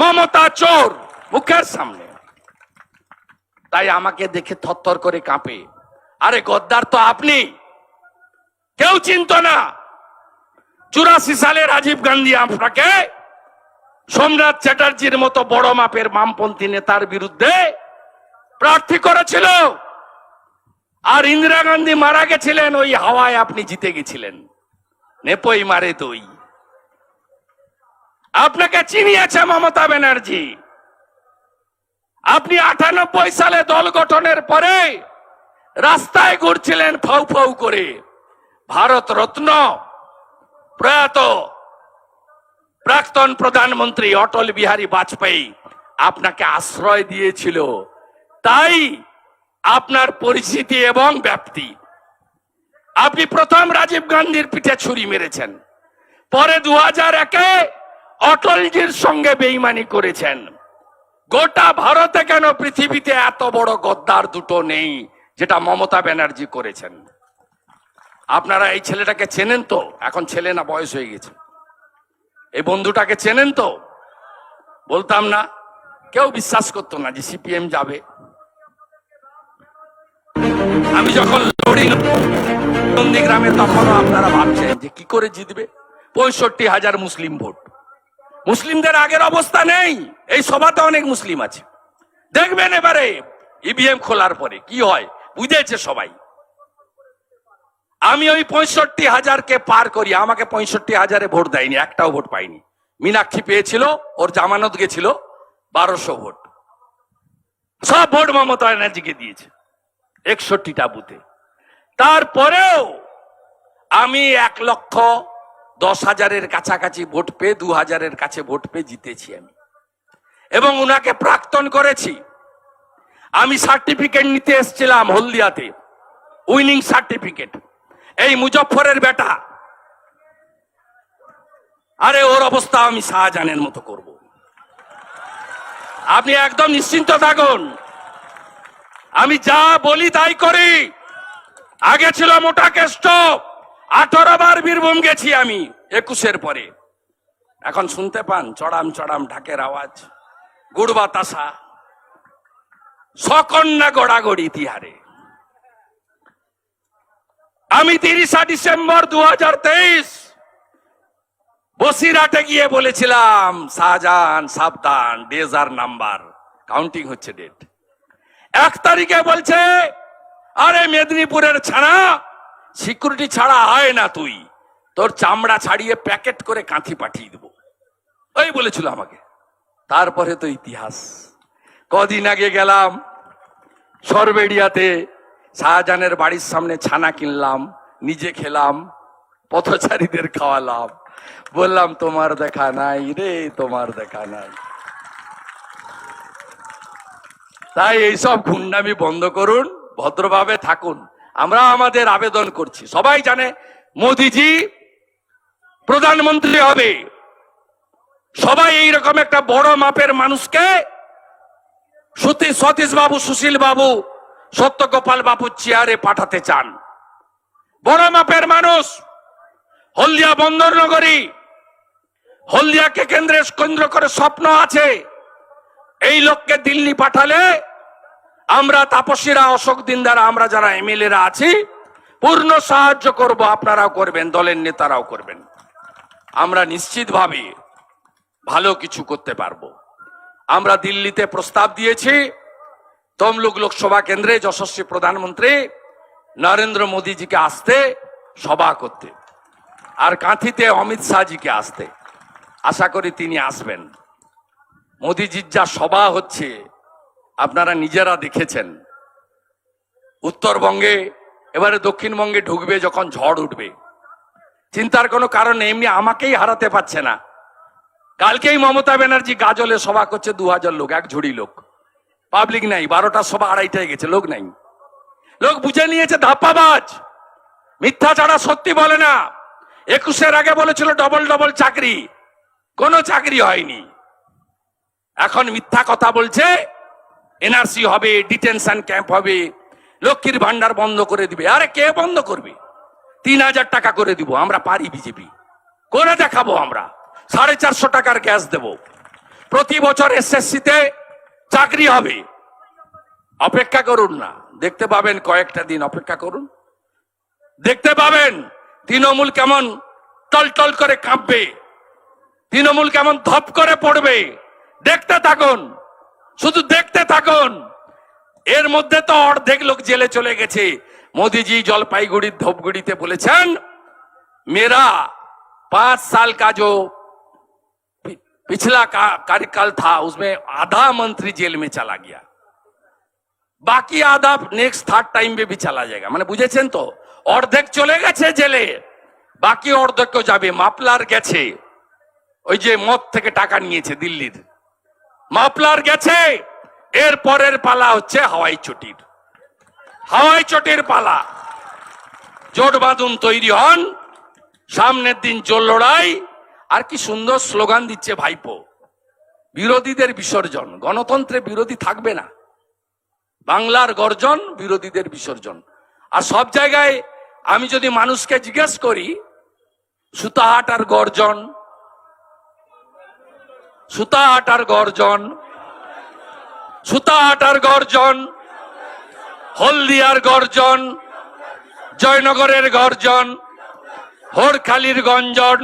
মমতা চোর, মুখের সামনে। তাই আমাকে দেখে থরথর করে কাঁপে। আরে গদ্দার তো আপনি, কেউ চিনত না। 84 সালে রাজীব গান্ধী আপনাকে সোমনাথ চ্যাটার্জির মতো বড় মাপের বামপন্থী নেতার বিরুদ্ধে প্রার্থী করেছিল, আর ইন্দিরা গান্ধী মারা গেছিলেন ওই হাওয়ায় আপনি জিতে গেছিলেন। নেপই মারে দই। আপনাকে চিনিয়েছে মমতা ব্যানার্জি। আপনি 98 সালে দল গঠনের পরে রাস্তায় ঘুরছিলেন ফাউ ফাউ করে। ভারত রত্ন প্রয়াত প্রাক্তন প্রধানমন্ত্রী অটল বিহারী বাজপেয়ী আপনাকে আশ্রয় দিয়েছিল। তাই আপনার পরিচিতি এবং ব্যাপ্তি। আপনি প্রথম রাজীব গান্ধীর পিঠে ছুরি মেরেছেন, পরে 2001-এ অটলজির সঙ্গে বেইমানি করেছেন। গোটা ভারতে কেন পৃথিবীতে এত বড় গদ্দার দুটো নেই যেটা মমতা ব্যানার্জি করেছেন। আপনারা এই ছেলেটাকে চেনেন তো? এখন ছেলে না, বয়স হয়ে গেছে। এই বন্ধুটাকে চেনেন তো? বলতাম না, কেউ বিশ্বাস করতো না যে সিপিএম যাবে। আমি যখন লড়ি নন্দীগ্রামে, তখনও আপনারা ভাবছেন যে কি করে জিতবে। 65,000 মুসলিম ভোট। মুসলিমদের আগের অবস্থা নেই। এই সভাতে অনেক মুসলিম আছে, দেখবেন এবারে ইভিএম খোলার পরে কি হয়, বুঝেছে সবাই। আমি ওই 65,000-কে পার করি। আমাকে 65,000-এ ভোট দেয়নি, একটাও ভোট পাইনি। মীনাক্ষী পেয়েছিল, ওর জামানত গেছিল 1200 ভোট। সব ভোট মমতা ব্যানার্জিকে দিয়েছে 61টা বুথে। তারপরেও আমি 1,10,000-এর কাছাকাছি ভোট পেয়ে 2,000-এর কাছে ভোট পেয়ে জিতেছি আমি, এবং উনাকে প্রাক্তন করেছি। আমি সার্টিফিকেট নিতে এসেছিলাম হলদিয়াতে, উইনিং সার্টিফিকেট। এই মুজফ্ফরের বেটা আরে ওর অবস্থা আমি শাহজাহানের মতো করব। আপনি একদম নিশ্চিন্ত থাকুন, আমি যা বলি তাই করি। আগে ছিল মোটা কেষ্ট, 18 বার বীরভূম গেছি আমি 21-এর পরে। এখন শুনতে পান চড়াম চড়াম ঢাকের আওয়াজ, গুড় বাতাসা, সকন্যা গড়াগড়ি তিহারে। আমি 30 ডিসেম্বর 2023 বসিরহাটে গিয়ে বলেছিলাম, শাহজাহান সাবধান, ডেজার নাম্বার কাউন্টিং হচ্ছে, ডেট 1 তারিখে বলছে, আরে মেদিনীপুরের ছাড়া সিকিউরিটি ছাড়া হয় না, তুই তোর চামড়া ছাড়িয়ে প্যাকেট করে কাঁথি পাঠিয়ে দেবো, ওই বলেছিল আমাকে। তারপরে তো ইতিহাস। কদিন আগে গেলাম সরবেড়িয়াতে, শাহজাহানের বাড়ির সামনে ছানা কিনলাম, নিজে খেলাম, পথচারীদের খাওয়ালাম, বললাম তোমার দেখা নাই রে, তোমার দেখা নাই। তাই এইসব গুন্ডামি বন্ধ করুন, ভদ্রভাবে থাকুন। আমরা আমাদের আবেদন করছি, সবাই জানে মোদিজি প্রধানমন্ত্রী হবে, সবাই এইরকম একটা বড় মাপের মানুষকে সতীশ বাবু, সুশীল বাবু, সত্যগোপাল বাবু চেয়ারে পাঠাতে চান। বড় মাপের মানুষ, হলদিয়া বন্দর নগরী, হলদিয়াকে কেন্দ্র করে স্বপ্ন আছে। এই লোককে দিল্লি পাঠালে আমরা তাপসীরা, অশোক দিনদারা, আমরা যারা এমএলএরা আছি পূর্ণ সাহায্য করব, আপনারাও করবেন, দলের নেতারাও করবেন। আমরা নিশ্চিতভাবে ভালো কিছু করতে পারবো। আমরা দিল্লিতে প্রস্তাব দিয়েছি তমলুক লোকসভা কেন্দ্রে যশস্বী প্রধানমন্ত্রী নরেন্দ্র মোদীজিকে আসতে, সভা করতে, আর কাঁথিতে অমিত শাহজিকে আসতে। আশা করি তিনি আসবেন। মোদীজির যা সভা হচ্ছে আপনারা নিজেরা দেখেছেন। উত্তরবঙ্গে, এবারে দক্ষিণবঙ্গে ঢুকবে যখন ঝড় উঠবে, চিন্তার কোনো কারণ নেই। এমনি আমাকেই হারাতে পারছে না। কালকেই মমতা ব্যানার্জি গাজলে সভা করছে, 2000 লোক, এক ঝুড়ি লোক, পাবলিক নাই। 12টার সভা 2:30টায় গেছে, লোক নাই। লোক বুঝে নিয়েছে ধাপ্পাবাজ, মিথ্যা ছাড়া সত্যি বলে না। 21-এর আগে বলেছিল ডবল চাকরি, কোনো চাকরি হয়নি। এখন মিথ্যা কথা বলছে, এনআরসি হবে, ডিটেনশন ক্যাম্প হবে, লক্ষ্মীর ভান্ডার বন্ধ করে দিবে। আরে কে বন্ধ করবে? 3000 টাকা করে দিব, আমরা পারি, বিজেপি করে দেখাবো। আমরা 450 টাকার গ্যাস দেব, প্রতি বছর এসএসসিতে চাকরি হবে। অপেক্ষা করুন না, দেখতে পাবেন, কয়েকটা দিন অপেক্ষা করুন, দেখতে পাবেন তৃণমূল কেমন টলটল করে কাঁপবে, তৃণমূল কেমন ধপ করে পড়বে। দেখতে থাকুন, শুধু দেখতে থাকুন। এর মধ্যে তো অর্ধেক লোক জেলে চলে গেছে। মোদীজি জলপাইগুড়ির ধূপগুড়িতে বলেছেন, मेरा 5 साल का जो पिछला कार्यकाल था उसमें आधा मंत्री जेल में चला गया, बाकी आधा नेक्स्ट 3rd टाइम में भी चला जाएगा। মানে বুঝেছেন তো, অর্ধেক চলে গেছে জেলে, বাকি অর্ধেক যাবে। মাপলার গেছে, ওই যে মদ থেকে টাকা নিয়েছে দিল্লির, মাপলার গেছে। এর পরের পালা হচ্ছে হাওয়াই চটির পালা। জোট বাঁধুন, তৈরি হন, সামনের দিন জোর লড়াই। আর কি সুন্দর স্লোগান দিচ্ছে ভাইপো, বিরোধীদের বিসর্জন। গণতন্ত্রে বিরোধী থাকবে না, বাংলার গর্জন, বিরোধীদের বিসর্জন। আর সব জায়গায় আমি যদি মানুষকে জিজ্ঞেস করি, সুতাহাট আর গর্জন, সুতাহাট আর গর্জন, সুতাহাট আর গর্জন, হলদিয়ার গর্জন, জয়নগরের গর্জন, হোরখালির গঞ্জন,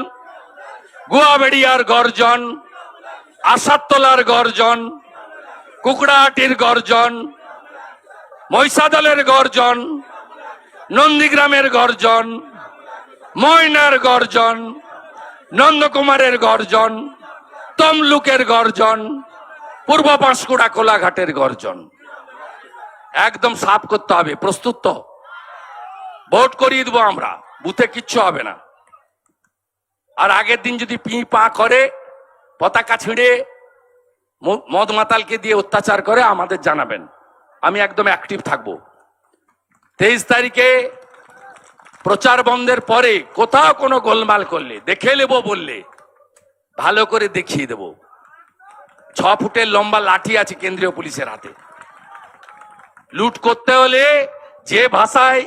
গুয়াবেড়িয়ার গর্জন, আসাদতলার গর্জন, কুকড়াহাটির গর্জন, মহিষাদলের গর্জন, নন্দীগ্রামের গর্জন, ময়নার গর্জন, নন্দকুমারের গর্জন, তমলুকের গর্জন, পূর্ব পাঁশকুড়া কোলাঘাটের গর্জন। একদম সাফ করতে হবে। প্রস্তুত তো? ভোট করিয়ে দেবো আমরা, বুথে কিচ্ছু হবে না। আর আগের দিন যদি পি পা করে, পতাকা ছিঁড়ে, মদ মাতালকে দিয়ে অত্যাচার করে, আমাদের জানাবেন, আমি একদম অ্যাক্টিভ থাকবো। 23 তারিখে প্রচার বন্ধের পরে কোথাও কোনো গোলমাল করলে, দেখে নেব বললে, ভালো করে দেখিয়ে দেব। 6 ফুটের লম্বা লাঠি আছে কেন্দ্রীয় পুলিশের হাতে। লুট করতে হলে যে ভাষায়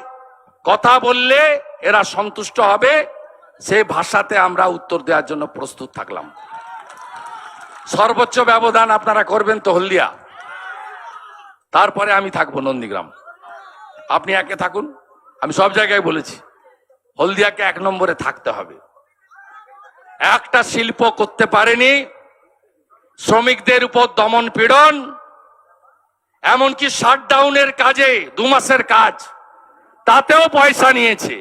কথা বললে এরা সন্তুষ্ট হবে সেই ভাষাতে আমরা উত্তর দেওয়ার জন্য প্রস্তুত থাকলাম। সর্বোচ্চ ব্যবধান আপনারা করবেন তো হলদিয়া, তারপরে আমি থাকবো নন্দীগ্রাম। আপনি একে থাকুন, আমি সব জায়গায় বলেছি হলদিয়াকে 1 নম্বরে থাকতে হবে। একটা শিল্প করতে পারেনি, শ্রমিকদের উপর দমন পীড়ন, এমনকি শাটডাউনের কাজে 2 মাসের কাজ, তাতেও পয়সা নিয়েছে।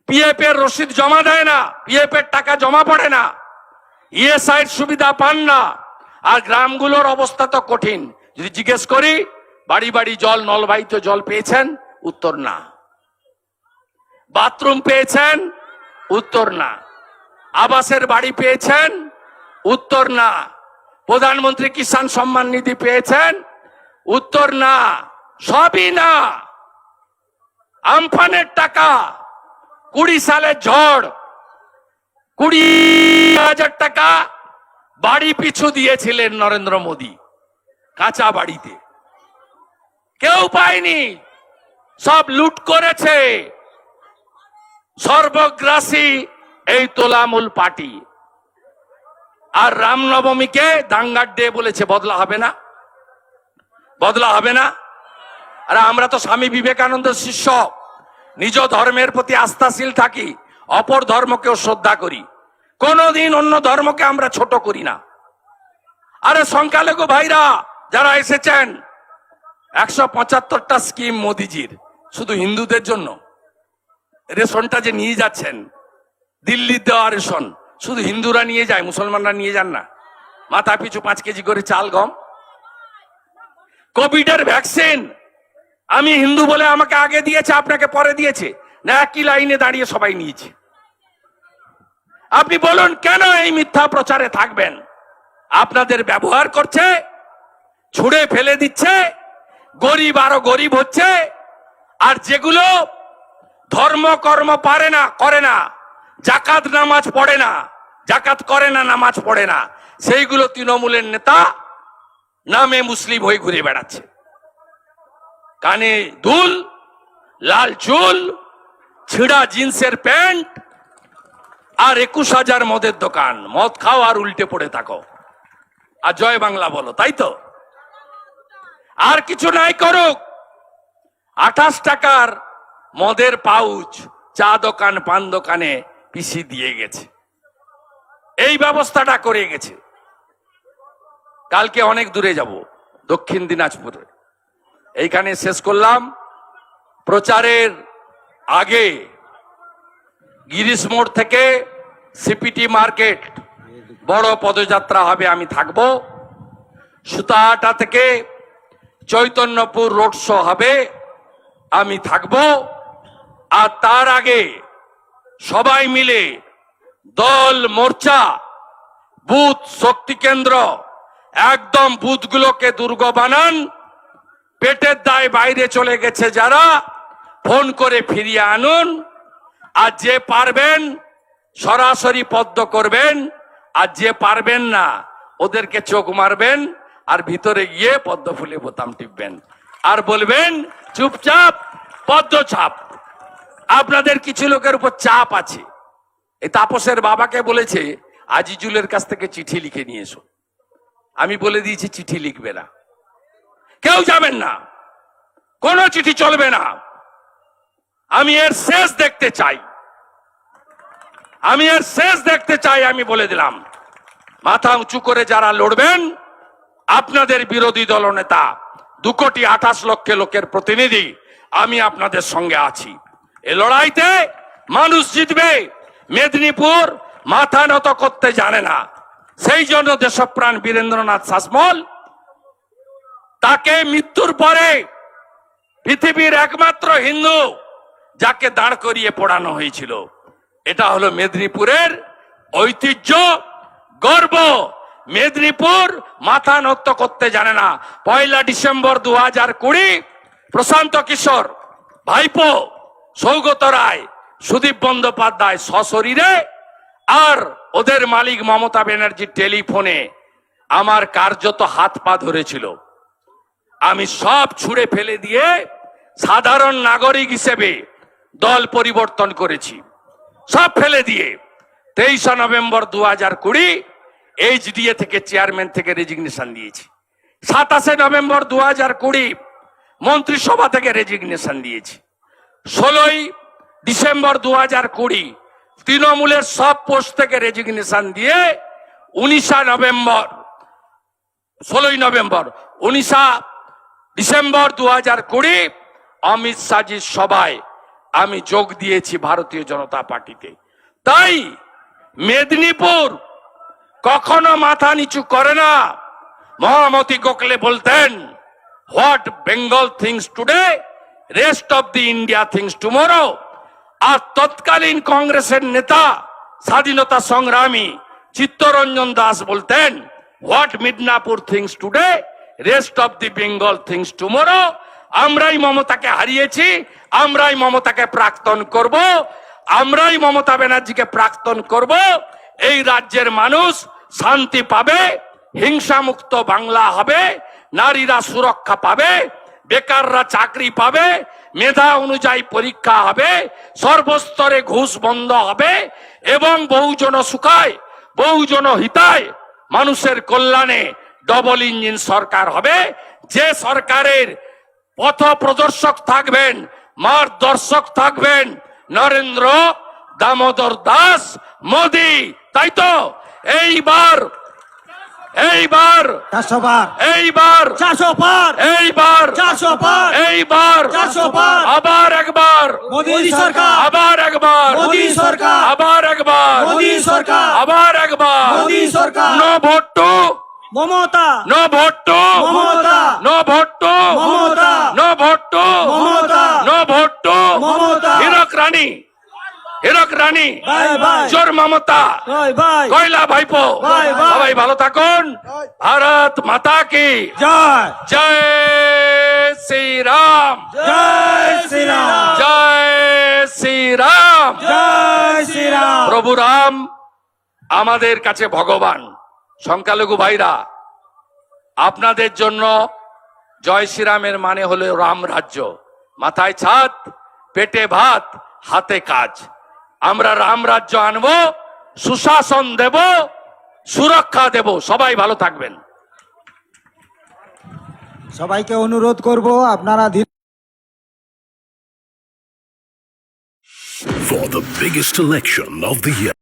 পিএফ এর রসিদ জমা দেয় না, পিএফ এর টাকা জমা পড়ে না, ইএসআই এর সুবিধা পান না। আর গ্রামগুলোর অবস্থা তো কঠিন। যদি জিজ্ঞেস করি বাড়ি বাড়ি জল, নলবাহিত জল পেয়েছেন? উত্তর না। বাথরুম পেয়েছেন? উত্তর না। আবাসের বাড়ি পেয়েছেন? উত্তর না। প্রধানমন্ত্রী কিষাণ সম্মান নিধি পেয়েছেন? উত্তর না। সবই না। আমফানের টাকা 20 সালের ঝড় 20,000 টাকা বাড়ি পিছু দিয়েছিলেন নরেন্দ্র মোদী, কাঁচা বাড়িতে। কেউ পায়নি, সব লুট করেছে। সর্বগ্রাসী এই তোলামূল পার্টি। আর রামনবমীকে দাঙ্গার ডে বলেছে। বদলা হবে না, বদলা হবে না। আর আমরা তো স্বামী বিবেকানন্দের শিষ্য, নিজ ধর্মের প্রতি আস্থাশীল থাকি, অপর ধর্মকেও শ্রদ্ধা করি। কোনদিন অন্য ধর্মকে আমরা ছোট করি না। আরে সংখ্যালঘু ভাইরা যারা এসেছেন, 175টা স্কিম মোদিজির শুধু হিন্দুদের জন্য। রেশনটা যে নিয়ে যাচ্ছেন, দিল্লির দেওয়া রেশন শুধু হিন্দুরা নিয়ে যায়, মুসলমানরা নিয়ে যান না। মাথা পিছু 5 কেজি করে চাল গম। কোভিডের ভ্যাকসিন আমি হিন্দু বলে আমাকে আগে দিয়েছে, আপনাকে পরে দিয়েছে না? একই লাইনে দাঁড়িয়ে সবাই নিয়েছে। আপনি বলুন কেন এই মিথ্যা প্রচারে থাকবেন? আপনাদের ব্যবহার করছে, ছুড়ে ফেলে দিচ্ছে, গরিব আরো গরিব হচ্ছে। আর যেগুলো ধর্ম কর্ম পারে না, করে না, জাকাত নামাজ পড়ে না, জাকাত করে না, নামাজ পড়ে না, সেইগুলো তৃণমূলের নেতা নামে মুসলিম হয়ে ঘুরে বেড়াচ্ছে। কানে দুল, লাল চুল, ছিঁড়া জিন্সের প্যান্ট আর 21,000 মদের দোকান। মদ খাও আর উল্টে পড়ে থাকো আর জয় বাংলা বলো, তাই তো? আর কিছু নাই করুক। 28 টাকার মদের পাউচ চা দোকান, পান দোকানে পিসি দিয়ে গেছে। এই ব্যবস্থাটা করে গেছে। কালকে অনেক দূরে যাব, দক্ষিণ দিনাজপুরে। এইখানে শেষ করলাম। প্রচারের আগে গিরিশ মোড় থেকে সিপিটি মার্কেট বড় পদযাত্রা হবে, আমি থাকব। সুতাহাটা থেকে চৈতন্যপুর রোড শো হবে, আমি থাকব। আর তার আগে সবাই মিলে দল, মোর্চা, বুথ, শক্তি কেন্দ্র, একদম বুথগুলোকে দুর্গ বানান। পেটের দায় বাইরে চলে গেছে যারা, ফোন করে ফিরিয়ে আনুন। আর যে পারবেন সরাসরি পদ্ম করবেন, আর যে পারবেন না ওদেরকে চোখ মারবেন আর ভিতরে গিয়ে পদ্ম ফুলে বোতাম টিপবেন আর বলবেন চুপচাপ পদ্ম ছাপ। আপনাদের কিছু লোকের উপর চাপ আছে। এই তাপসের বাবাকে বলেছে আজিজুলের কাছ থেকে চিঠি লিখে নিয়ে এসো। আমি বলে দিয়েছি চিঠি লিখবে না, কেউ যাবেন না, কোনো চিঠি চলবে না। আমি এর শেষ দেখতে চাই, আমি এর শেষ দেখতে চাই। আমি বলে দিলাম, মাথা উঁচু করে যারা লড়বেন, আপনাদের বিরোধী দলনেতা 2,28,00,000 লোকের প্রতিনিধি, আমি আপনাদের সঙ্গে আছি। এ লড়াইতে মানুষ জিতবে। মেদিনীপুর মাথা নত করতে জানে না, সেই জন্য দেশপ্রাণ বীরেন্দ্রনাথ শাসমল তাকে মৃত্যুর পরে পৃথিবীর একমাত্র হিন্দু যাকে দাঁড় করিয়ে পড়ানো হয়েছিল। এটা হলো মেদিনীপুরের ঐতিহ্য, গর্ব। মেদিনীপুর মাথা নত করতে জানে না। 1 ডিসেম্বর 2020 প্রশান্ত কিশোর, ভাইপো সৌগত রায়, সুদীপ বন্দ্যোপাধ্যায় সশরীরে আর ওদের মালিক মমতা ব্যানার্জির টেলিফোনে আমার কার্যত হাত পা ধরেছিল। আমি সব ছুঁড়ে ফেলে দিয়ে সাধারণ নাগরিক হিসেবে দল পরিবর্তন করেছি, সব ফেলে দিয়ে 23 নভেম্বর 2020 এইচডিএ থেকে চেয়ারম্যান থেকে রেজিগনেশন দিয়েছি। 27 নভেম্বর 2020 মন্ত্রিসভা থেকে রেজিগনেশন দিয়েছি। 16 ডিসেম্বর 2020 তৃণমূলের সব পোস্ট থেকে রেজিগনেশন দিয়ে 19 ডিসেম্বর 2020 অমিত শাহজির সভায় আমি যোগ দিয়েছি ভারতীয় জনতা পার্টিতে। তাই মেদিনীপুর কখনো মাথা নিচু করে না। মহামতি গোখলে বলতেন, what Bengal thinks today, rest of the India thinks tomorrow. আর তৎকালীন কংগ্রেসের নেতা স্বাধীনতা সংগ্রামী চিত্তরঞ্জন দাস বলতেন, what Midnapore thinks today, rest of the Bengal thinks tomorrow. আমরাই মমতাকে হারিয়েছি, আমরাই মমতাকে প্রাক্তন করব, আমরাই মমতা ব্যানার্জিকে প্রাক্তন করব। এই রাজ্যের মানুষ শান্তি পাবে, হিংসামুক্ত বাংলা হবে, নারীরা সুরক্ষা পাবে, বেকাররা চাকরি পাবে, মেধা অনুযায়ী পরীক্ষা হবে, সর্বস্তরে ঘুষ বন্ধ হবে এবং বহুজন সুখায় বহুজন হিতায় মানুষের কল্যাণে ডবল ইঞ্জিন সরকার হবে। যে সরকারের পথ প্রদর্শক থাকবেন, মার্গদর্শক থাকবেন নরেন্দ্র দামোদর দাস মোদি। তাই তো এইবার 400 পার, এইবার 400 পার, এইবার 400 পার, এইবার 400 পার। আবার একবার মোদি সরকার, আবার একবার মোদি সরকার, আবার একবার মোদি সরকার, আবার একবার মোদি সরকার। No vote to Mamata, no vote to Mamata, no vote to Mamata, no vote to Mamata, no vote to Mamata. Hirak Rani, Hirak Rani, bye bye, জোর মমতা, বাই বাই, কয়লা ভাইপো। Bye bye. সবাই ভালো থাকুন। ভারত মাতা কি জয়, জয় শ্রীরাম, জয় শ্রীরাম, জয় শ্রীরাম। জয় শ্রীরাম। প্রভু রাম আমাদের কাছে ভগবান। সংখ্যালঘু ভাইরা, আপনাদের জন্য জয় শ্রীরামের মানে হলো রাম রাজ্য। মাথায় ছাদ, পেটে ভাত, হাতে কাজ। আমরা রাম রাজ্য আনবো, সুশাসন দেব, সুরক্ষা দেব। সবাই ভালো থাকবেন। সবাইকে অনুরোধ করব আপনারা For the biggest election of the year.